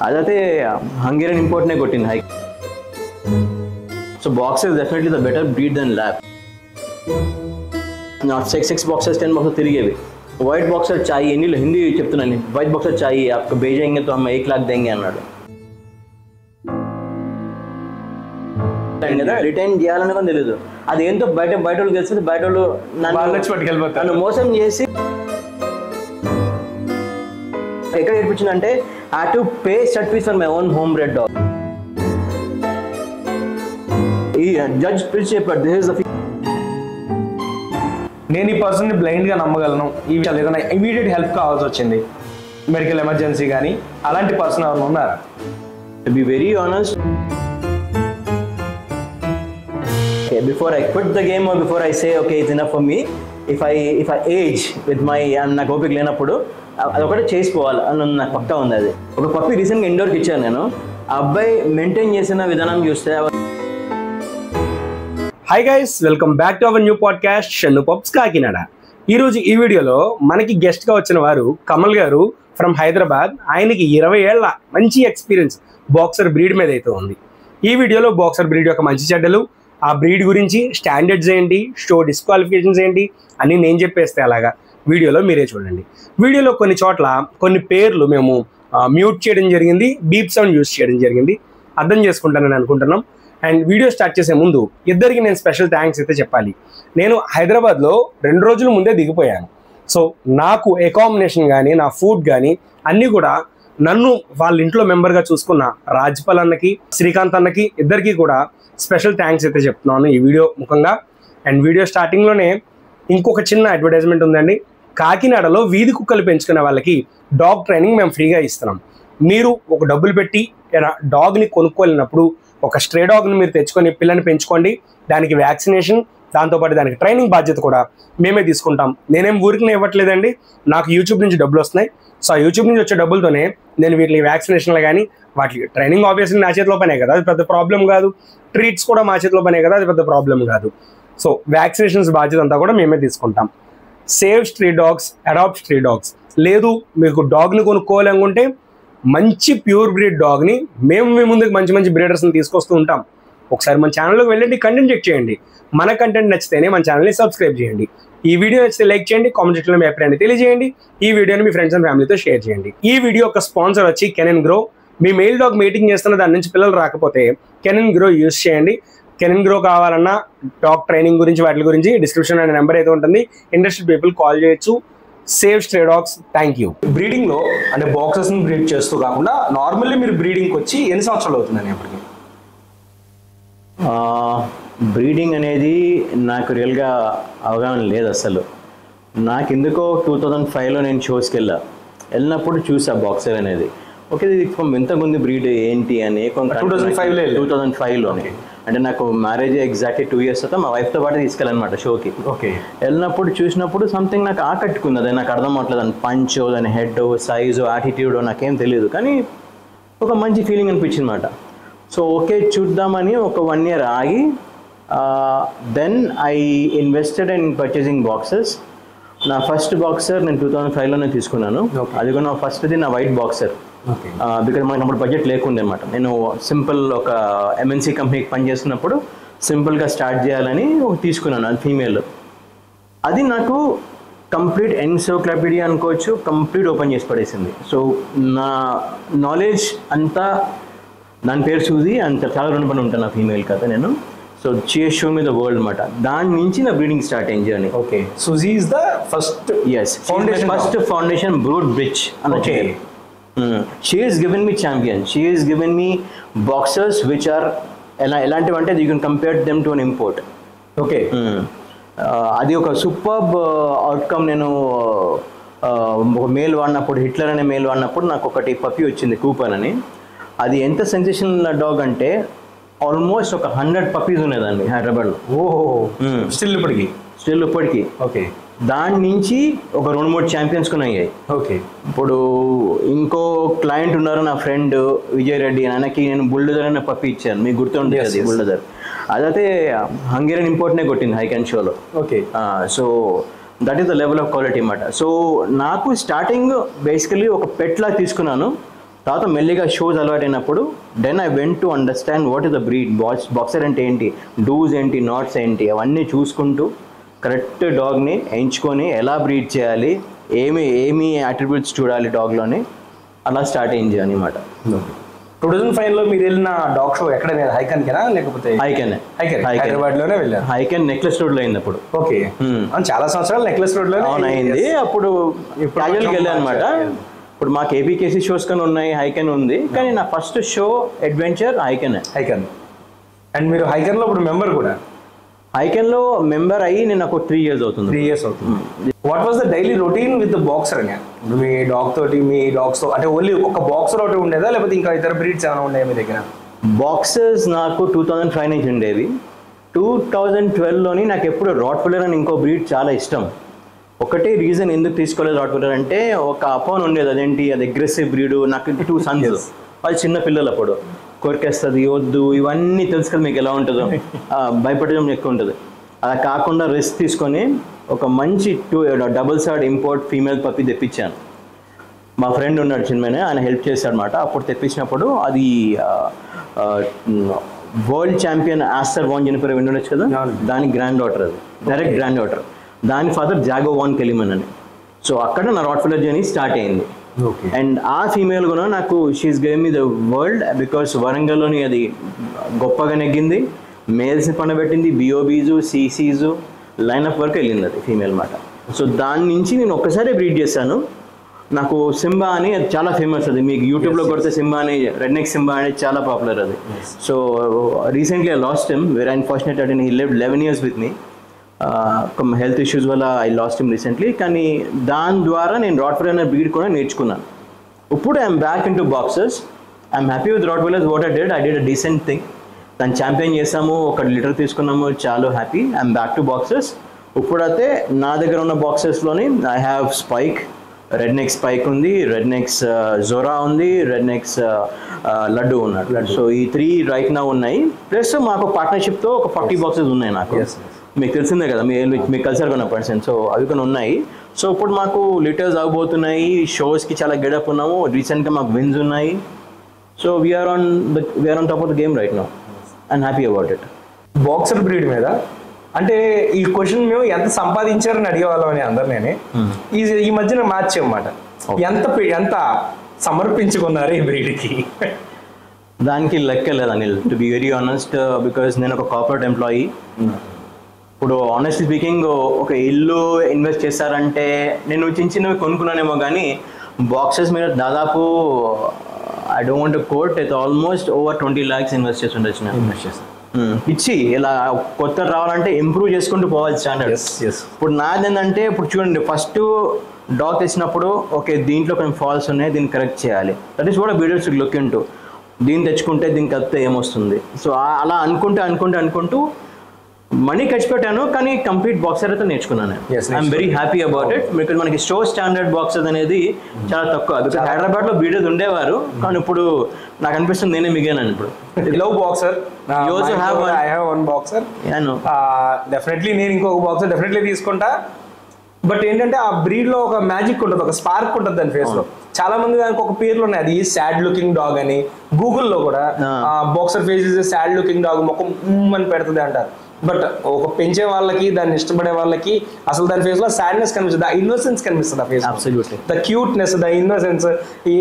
అదైతే హంగేరియన్ ఇంపోర్ట్నే కొట్టింది హై. So boxer is definitely the better breed then lab. నా 6 బాక్సర్స్ 10 బాక్సర్స్ తిరిగేవి. వైట్ బాక్సర్ చాయి ఎన్ని హిందీ చెప్తున్నాను, వైట్ బాక్సర్ చాయి आपको भेजेंगे तो हम 1 लाख देंगे అన్నాడు. కదా రిటైన్ చేయాలని కూడా తెలియదు. అది ఏంటో బయట వాళ్ళు తెలిసింది, బయట వాళ్ళు నన్ను మోసం చేసి ఎక్కడ ఏర్పించిందంటే I have to pay set fees for my own home bred dog. ఈ జడ్జ్ పిలిచి చెప్పాడు దిస్ ఇస్ ద ఫీ. నేను ఈ పర్సన్ని బ్లైండ్గా నమ్మగలను. ఈ విషయాలు ఏదైనా ఇమీడియట్ హెల్ప్ కావాల్సి వచ్చింది, మెడికల్ ఎమర్జెన్సీ కానీ, అలాంటి పర్సన్ ఎవరైనా ఉన్నారా? To be very honest, before I quit the game or before I say okay it's enough for me, if I age with my నాకు ఓపిక లేనప్పుడు అదొకటే చేసుకోవాలి అని నాకు పక్కా ఉంది. అది ఒక పప్పి రీసెంట్గా ఇండోర్కి ఇచ్చాను నేను. ఆ అబ్బాయి మెయింటైన్ చేసిన విధానం చూస్తే. Hi guys, welcome back to our new podcast Shannu pubs Kakinada. ఈరోజు ఈ వీడియోలో మనకి గెస్ట్గా వచ్చిన వారు కమల్ గారు ఫ్రమ్ హైదరాబాద్. ఆయనకి 20 ఏళ్ల మంచి ఎక్స్పీరియన్స్ బాక్సర్ బ్రీడ్ మీద అయితే ఉంది. ఈ వీడియోలో బాక్సర్ బ్రీడ్ యొక్క మంచి చెడ్డలు, ఆ బ్రీడ్ గురించి, స్టాండర్డ్స్ ఏంటి, షో డిస్క్వాలిఫికేషన్స్ ఏంటి అని నేను చెప్పేస్తే అలాగా వీడియోలో మీరే చూడండి. వీడియోలో కొన్ని చోట్ల కొన్ని పేర్లు మేము మ్యూట్ చేయడం జరిగింది, బీప్ సౌండ్ యూస్ చేయడం జరిగింది. అర్థం చేసుకుంటానని అనుకుంటున్నాం. అండ్ వీడియో స్టార్ట్ చేసే ముందు ఇద్దరికి నేను స్పెషల్ థ్యాంక్స్ అయితే చెప్పాలి. నేను హైదరాబాద్లో 2 రోజుల ముందే దిగిపోయాను. సో నాకు అకామిడేషన్ కానీ, నా ఫుడ్ కానీ అన్నీ కూడా నన్ను వాళ్ళ ఇంట్లో మెంబర్గా చూసుకున్న రాజ్పాల్ అన్నకి, శ్రీకాంత్ అన్నకి, ఇద్దరికి కూడా స్పెషల్ థ్యాంక్స్ అయితే చెప్తున్నాను ఈ వీడియో ముఖంగా. అండ్ వీడియో స్టార్టింగ్లోనే ఇంకొక చిన్న అడ్వర్టైజ్మెంట్ ఉందండి. కాకినాడలో వీధి కుక్కలు పెంచుకునే వాళ్ళకి డాగ్ ట్రైనింగ్ మేము ఫ్రీగా ఇస్తున్నాం. మీరు ఒక డబ్బులు పెట్టి డాగ్ని కొనుక్కోలేనప్పుడు ఒక స్ట్రే డాగ్ని మీరు తెచ్చుకొని పిల్లని పెంచుకోండి. దానికి వ్యాక్సినేషన్, దాంతోపాటు దానికి ట్రైనింగ్ బాధ్యత కూడా మేమే తీసుకుంటాం. నేనేం ఊరికి ఇవ్వట్లేదండి, నాకు యూట్యూబ్ నుంచి డబ్బులు వస్తున్నాయి. సో ఆ యూట్యూబ్ నుంచి వచ్చే డబ్బులతోనే నేను వీటికి వ్యాక్సినేషన్లు కానీ, వాటికి ట్రైనింగ్ ఆబ్వియస్లీ నా చేతిలో పనే కదా, అది పెద్ద ప్రాబ్లం కాదు. ట్రీట్స్ కూడా మా చేతిలో పనే కదా, అది పెద్ద ప్రాబ్లం కాదు. సో వ్యాక్సినేషన్స్ బాధ్యత అంతా కూడా మేమే తీసుకుంటాం. Save stray dogs, adopt stray dogs. లేదు మీకు డాగ్ని కొనుక్కోవాలనుకుంటే మంచి ప్యూర్ బ్రీడ్ డాగ్ని మేము మీ ముందుకు మంచి మంచి బ్రీడర్స్ని తీసుకొస్తూ ఉంటాం. ఒకసారి మన ఛానల్లోకి వెళ్ళండి, కంటెంట్ చెక్ చేయండి. మన కంటెంట్ నచ్చితేనే మన ఛానల్ని సబ్స్క్రైబ్ చేయండి. ఈ వీడియో నచ్చితే లైక్ చేయండి, కామెంట్ సెక్షన్లో మీ అభిప్రాయాన్ని తెలియజేయండి. ఈ వీడియోని మీ ఫ్రెండ్స్ అండ్ ఫ్యామిలీతో షేర్ చేయండి. ఈ వీడియో ఒక స్పాన్సర్ వచ్చి కెనెన్ గ్రో. మీ మెయిల్ డాగ్ మీటింగ్ చేస్తున్న దాని నుంచి పిల్లలు రాకపోతే కెనెన్ గ్రో యూస్ చేయండి. కెనెన్ గ్రో కావాలన్నా డాగ్ ట్రైనింగ్ గురించి, వాటి గురించి డిస్క్రిప్షన్ అనే నెంబర్ అయితే ఉంటుంది. ఇంట్రెస్టెడ్ పీపుల్ కాల్ చేయొచ్చు. Save stray dogs. Thank you. బ్రీడింగ్లో అంటే బాక్సర్స్ని బ్రీడ్ చేస్తూ కాకుండా నార్మల్లీ మీరు బ్రీడింగ్కి వచ్చి ఎన్ని సంవత్సరాలు అవుతుందని అప్పటికి? బ్రీడింగ్ అనేది నాకు రియల్గా అవగాహన లేదు అసలు. నాకు ఎందుకో 2005లో నేను షోస్కి వెళ్ళినప్పుడు చూసా బాక్సర్ అనేది. ఓకే ఇది ఇంతకుముందు బ్రీడ్ ఏంటి అని 2005లోనే. అంటే నాకు మ్యారేజ్ ఎగ్జాక్ట్లీ 2 years తర్వాత మా వైఫ్తో పాటు తీసుకెళ్ళాలన్నమాట షోకి. ఓకే వెళ్ళినప్పుడు చూసినప్పుడు సంథింగ్ నాకు ఆకట్టుకుంది. అది నాకు అర్థం అవట్లేదు. దాని పంచ్, దాని హెడ్, సైజు, యాటిట్యూడ్ నాకేం తెలియదు, కానీ ఒక మంచి ఫీలింగ్ అనిపించింది అనమాట. సో ఓకే చూద్దామని ఒక 1 year ఆగి then I invested in purchasing boxes. నా ఫస్ట్ బాక్సర్ నేను 2005లోనే తీసుకున్నాను. అది కూడా నా ఫస్ట్ది నా వైట్ బాక్సర్. బికాజ్ మనకు అప్పుడు బడ్జెట్ లేకుండే అనమాట. నేను సింపుల్ ఒక MNC కంపెనీకి పనిచేస్తున్నప్పుడు సింపుల్గా స్టార్ట్ చేయాలని తీసుకున్నాను. అది ఫీమేల్. అది నాకు కంప్లీట్ ఎన్సైక్లోపీడియా అనుకోవచ్చు, కంప్లీట్ ఓపెన్ చేసి పడేసింది. సో నా నాలెడ్జ్ అంతా, దాని పేరు సూజీ, అంత చాలా రుణపడి ఉంటాను ఆ ఫీమేల్ కదా నేను. So she has shown me the world అనమాట. దాని నుంచి నా బ్రీడింగ్ స్టార్ట్ అయింది journey. Okay, Suzie is the first foundation brood bitch అని. She has given me champion. She has given me boxers which are elantivi ante you can compare them to an import. Okay. అది ఒక superb outcome. నేను ఒక male వాడినప్పుడు, Hitler అనే male వాడినప్పుడు నాకు ఒకటి పప్పి వచ్చింది, కూపన్ అని. అది ఎంత సెన్సేషనల్ డాగ్ అంటే ఆల్మోస్ట్ ఒక 100 పప్పీస్ ఉన్నదండి హైదరాబాద్లో. స్టిల్ ఇప్పటికి. ఓకే. దాని నుంచి ఒక 2-3 ఛాంపియన్స్ కూడా అయ్యాయి. ఓకే. ఇప్పుడు ఇంకో క్లయింట్ ఉన్నారు నా ఫ్రెండ్ విజయ్ రెడ్డి, ఆయనకి నేను బుల్డోజర్ అనే పప్పి ఇచ్చాను, మీకు గుర్తుండే అది బుల్డోజర్. అదైతే హంగేరియన్ ఇంపోర్ట్నే కొట్టింది హై క్యాన్ షోలో. Okay. So that is the level of quality అన్నమాట. సో నాకు స్టార్టింగ్ బేసికలీ ఒక పెట్లా తీసుకున్నాను. తర్వాత మెల్లిగా షోస్ అలవాటైనప్పుడు then I went to understand what is the breed, boxer అంటే ఏంటి, డూస్ ఏంటి, నాట్స్ ఏంటి, అవన్నీ చూసుకుంటూ కరెక్ట్ డాగ్ని ఎంచుకొని ఎలా బ్రీడ్ చేయాలి, ఏమి అట్రిబ్యూట్స్ చూడాలి డాగ్లోని, అలా స్టార్ట్ అయింది అనమాట. 2005లో మీరు వెళ్ళిన డాగ్ షో ఎక్కడ, హైకన్కేనా లేకపోతే? హైదరాబాద్ లోనే వెళ్ళారు. హైకన్ నెక్లెస్ రోడ్ లో అయింది అప్పుడు. ఓకే, చాలా సంవత్సరాలు నెక్లెస్ రోడ్ లో అయింది. అప్పుడు క్యాజువల్కి వెళ్ళాను అనమాట. ఇప్పుడు మాకు ఏపీకేసీ షోస్ కానీ ఉన్నాయి, హైకన్ ఉంది, కానీ నా ఫస్ట్ షో అడ్వెంచర్ హైకన్. అండ్ మీరు హైకన్ లో ఇప్పుడు మెంబర్ కూడా? హైకన్ లో మెంబర్ అయ్యి నేను నాకు 3 years అవుతుంది. What was the daily routine with the boxer అని? మీ డాగ్ తోటి, మీ డాగ్స్ తో అంటే ఓన్లీ ఒక బాక్సర్ ఒకటి ఉండేదా లేకపోతే ఇంకా ఇతర బ్రీడ్స్ ఏమైనా ఉండేవి మీ దగ్గర? బాక్సర్స్ నాకు 2005 నుంచి ఉండేవి. 2012లోని నాకు ఎప్పుడు రాట్వీలర్ అని ఇంకో బ్రీడ్ చాలా ఇష్టం. ఒకటే రీజన్ ఎందుకు తీసుకోలేదు రాట్వీలర్ అంటే, ఒక అపోన్ ఉండేది, అదేంటి అది అగ్రెసివ్ బ్రీడ్. నాకు 2 sons, వాళ్ళు చిన్న పిల్లలు, అప్పుడు కొరికేస్తుంది, వద్దు, ఇవన్నీ తెలుసు కదా మీకు ఎలా ఉంటుందో, భయపడడం ఎక్కువ ఉంటుంది. అలా కాకుండా రిస్క్ తీసుకొని ఒక మంచి double sired import female puppy తెప్పించాను. మా ఫ్రెండ్ ఉన్నాడు చిన్నమైన, ఆయన హెల్ప్ చేశాడు అనమాట. అప్పుడు తెప్పించినప్పుడు అది world champion Aster von Jennifer విండొచ్చు కదా, దాని గ్రాండ్ డాటర్, అది డైరెక్ట్ గ్రాండ్ డాటర్. దాని ఫాదర్ జాగో వాన్ కెలిమన్ అని. సో అక్కడ నా రాట్వీలర్ జర్నీ స్టార్ట్ అయింది. అండ్ ఆ ఫీమేల్ కూడా నాకు she's gave me the world, because వరంగల్లోని అది గొప్పగా నెగ్గింది, మేల్స్ని పండబెట్టింది, బిఓబీజు, సీసీజు, లైనప్ వరకు వెళ్ళింది అది ఫీమేల్ మాట. సో దాని నుంచి నేను ఒక్కసారి బ్రీడ్ చేశాను. నాకు సింబా అని, అది చాలా ఫేమస్, అది మీకు యూట్యూబ్లో కొడితే సింబా అని, రెడ్ నెక్ సింబా అనేది చాలా పాపులర్ అది. So recently I lost him, very unfortunate and he lived 11 years with me. Health issues వల్ల ఐ లాస్ట్ హిమ్ రీసెంట్లీ. కానీ దాని ద్వారా నేను రాట్వీలర్ బ్రీడ్ కూడా నేర్చుకున్నాను. ఇప్పుడు I'm back into boxers. I'm happy with rottweilers. What I did a decent thing. దాన్ని champion చేసాము, 1 liter తీసుకున్నాము, చాలా happy. I'm back to boxers. ఇప్పుడైతే నా దగ్గర ఉన్న బాక్సెస్లోని I have Spike, red neck spike ఉంది, రెడ్ నెక్స్ జోరా ఉంది, రెడ్ నెక్స్ లడ్డు ఉన్నాడు. సో ఈ 3 రైట్ నా ఉన్నాయి. ప్లస్ మాకు పార్ట్నర్షిప్తో ఒక 40 boxes ఉన్నాయి నాకు. మీకు తెలిసిందే కదా, మీకు కలిసారు కొన్న పర్సన్. సో అవి కొన్ని ఉన్నాయి. సో ఇప్పుడు మాకు లీటర్స్ అవబోతున్నాయి, షోస్కి చాలా గెడప్ ఉన్నాము, రీసెంట్గా మాకు విన్స్ ఉన్నాయి. So we're on top of the game right now and happy about it. Boxer breed మీద అంటే ఈ క్వశ్చన్ మేము ఎంత సంపాదించారని అడిగేవాళ్ళం అని అందరు నేనే ఈ మధ్యన మ్యాచ్ అన్నమాట. ఎంత సమర్పించుకున్నారు ఈ బ్రీడ్కి? దానికి లెక్క లేదు Anil, to be very honest, because నేను ఒక కార్పొరేట్ ఎంప్లాయీ. ఇప్పుడు ఆనెస్ట్లీ స్పీకింగ్, ఒక ఇల్లు ఇన్వెస్ట్ చేశారంటే నేను చిన్నవి కొనుక్కున్నానేమో, కానీ బాక్సెస్ మీద దాదాపు I don't want to quote, అయితే ఆల్మోస్ట్ ఓవర్ 20 lakhs ఇన్వెస్ట్ చేసి ఉండొచ్చు. ఇచ్చి ఇలా కొత్త రావాలంటే ఇంప్రూవ్ చేసుకుంటూ పోవాలి స్టాండర్డ్. ఇప్పుడు నాది ఏంటంటే, ఇప్పుడు చూడండి, ఫస్ట్ డాగ్ తెచ్చినప్పుడు ఓకే దీంట్లో కొన్ని ఫాల్స్ ఉన్నాయి, దీన్ని కరెక్ట్ చేయాలి. That is what builders look into. దీన్ని తెచ్చుకుంటే దీనికి కలిపితే ఏమొస్తుంది. సో అలా అనుకుంటూ మనీ ఖర్చు పెట్టాను, కానీ కంప్లీట్ బాక్సర్ అయితే నేర్చుకున్నాను. I'm very happy about it. Because మనకి షో స్టాండర్డ్ బాక్సర్ అనేది చాలా తక్కువ. బికాజ్ హైదరాబాద్లో బ్రీడర్స్ ఉండేవారు, కానీ ఇప్పుడు నాకు అనిపిస్తుంది నేనే మిగాను. ఇప్పుడు love boxer, I have one boxer, definitely నేను ఇంకొక బాక్సర్ డెఫినెట్లీ తీసుకుంటా. బట్ ఏంటంటే ఆ బ్రీడ్ లో ఒక మ్యాజిక్ ఉంటుంది, ఒక స్పార్క్ ఉంటుంది దాని ఫేస్ లో. చాలా మంది దానికి ఒక పేర్లు ఉన్నాయి, అది సాడ్ లుకింగ్ డాగ్ అని. గూగుల్లో కూడా boxer face is sad looking dog, ముఖం అని పెడుతుంది అంటారు. బట్ ఒక పెంచే వాళ్ళకి, దాన్ని ఇష్టపడే వాళ్ళకి అసలు దాని ఫేస్ లో సాడ్నెస్ కనిపిస్తుంది, ఆ ఇన్నోసెన్స్ కనిపిస్తుంది ఆ face, the cuteness, the innocence.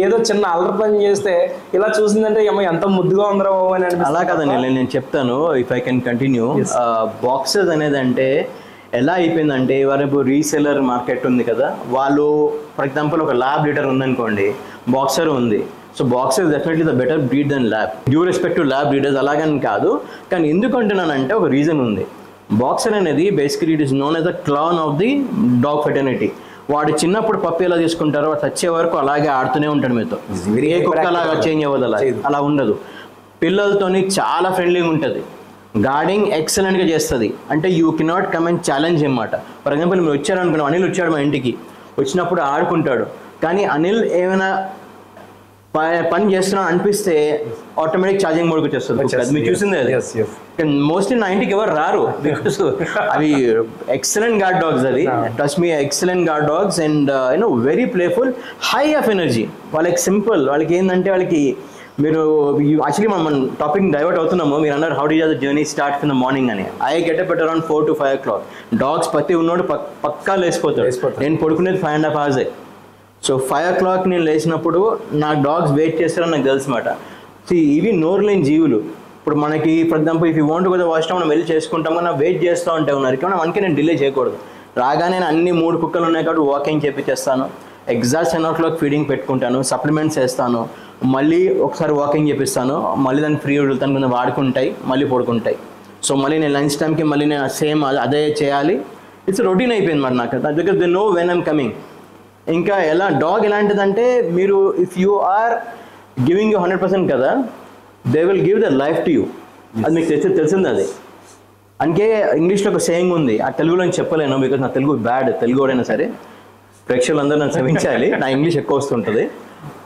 ఏదో చిన్న అల్లరి పని చేస్తే ఇలా చూసిందంటే ఏమో ఎంత ముద్దుగా ఉందరో అని అనిపిస్తుంది. అలా కదండి, నేను చెప్తాను, if I can continue. Boxes అనేది అంటే ఎలా అయిపోయిందంటే, ఇప్పుడు రీసెలర్ మార్కెట్ ఉంది కదా, వాళ్ళు ఫర్ ఎగ్జాంపుల్ ఒక ల్యాబ్ లీటర్ ఉందనుకోండి, బాక్సర్ ఉంది. So boxer definitely the better breed then lab. Due respect to lab breeders అలాగని కాదు, కానీ ఎందుకు అంటున్నానంటే ఒక రీజన్ ఉంది. బాక్సర్ అనేది basically it is known as the clown of the dog fraternity. వాడు చిన్నప్పుడు పప్పి ఎలా తీసుకుంటారో వాడు వచ్చే వరకు అలాగే ఆడుతూనే ఉంటాడు మీతో. ఏ కుక్క అలాగా చేంజ్ అవ్వదు, అలా ఉండదు. పిల్లలతోని చాలా ఫ్రెండ్లీగా ఉంటుంది, గార్డింగ్ ఎక్సలెంట్గా చేస్తుంది. అంటే you cannot come and challenge అన్నమాట. ఫర్ ఎగ్జాంపుల్ మీరు వచ్చారనుకున్నాం, అనిల్ వచ్చాడు మా ఇంటికి, వచ్చినప్పుడు ఆడుకుంటాడు, కానీ అనిల్ ఏమైనా పని చేస్తున్నా అనిపిస్తే ఆటోమేటిక్ ఛార్జింగ్ మోడ్కి వచ్చేస్తుంది. అది మీరు చూసిందే అది. మోస్ట్లీ నా ఇంటికి ఎవరు రారు బికాస్ అవి ఎక్సలెంట్ గార్డ్ డాగ్స్. అది trust me, excellent guard dogs and you know very playful, high of energy. వాళ్ళకి సింపుల్, వాళ్ళకి ఏంటంటే వాళ్ళకి మీరు యాక్చువల్లీ మనం టాపిక్ డైవర్ట్ అవుతున్నాము. మీరు అన్నారు how did the journey start in the morning అని. I get up at around 4 to 5 o'clock. Dogs ప్రతి ఉన్నోడు పక్కా లేసిపోతాడు. నేను పడుకునేది 5.5 hours. సో 5 o'clock నేను లేచినప్పుడు నా డాగ్స్ వెయిట్ చేస్తారని నాకు తెలుసు మాట. ఇవి నోరు లేని జీవులు. ఇప్పుడు మనకి for example if you want కదా వాష్రూమ్ మనం వెళ్ళి చేసుకుంటాం, కానీ వెయిట్ చేస్తూ ఉంటే ఉన్నారు కానీ మనకి నేను డిలే చేయకూడదు. రాగానే అన్ని 3 కుక్కలు ఉన్నాయి కాబట్టి వాకింగ్ చేపించేస్తాను. ఎగ్జాక్ట్ 10 o'clock ఫీడింగ్ పెట్టుకుంటాను, సప్లిమెంట్స్ వేస్తాను, మళ్ళీ ఒకసారి వాకింగ్ చేపిస్తాను, మళ్ళీ దాన్ని ఫ్రీ వదులుతాను, కొంచెం వాడుకుంటాయి, మళ్ళీ పడుకుంటాయి. సో మళ్ళీ నేను లంచ్ టైంకి మళ్ళీ నేను సేమ్ అదే చేయాలి. ఇట్స్ రొటీన్ అయిపోయింది మరి నాకు, because they know when I'm coming. ఇంకా ఎలా డాగ్ ఎలాంటిదంటే మీరు if you are giving you 100% కదా, they will give the life to you. అది మీకు తెలిసింది అది. అందుకే ఇంగ్లీష్లో ఒక సేయింగ్ ఉంది, ఆ తెలుగులో నేను చెప్పలేను బికాజ్ నా తెలుగు బ్యాడ్. తెలుగు వాడైనా సరే ప్రేక్షకులందరూ నన్ను క్షమించాలి, నా ఇంగ్లీష్ ఎక్కువ వస్తుంటుంది.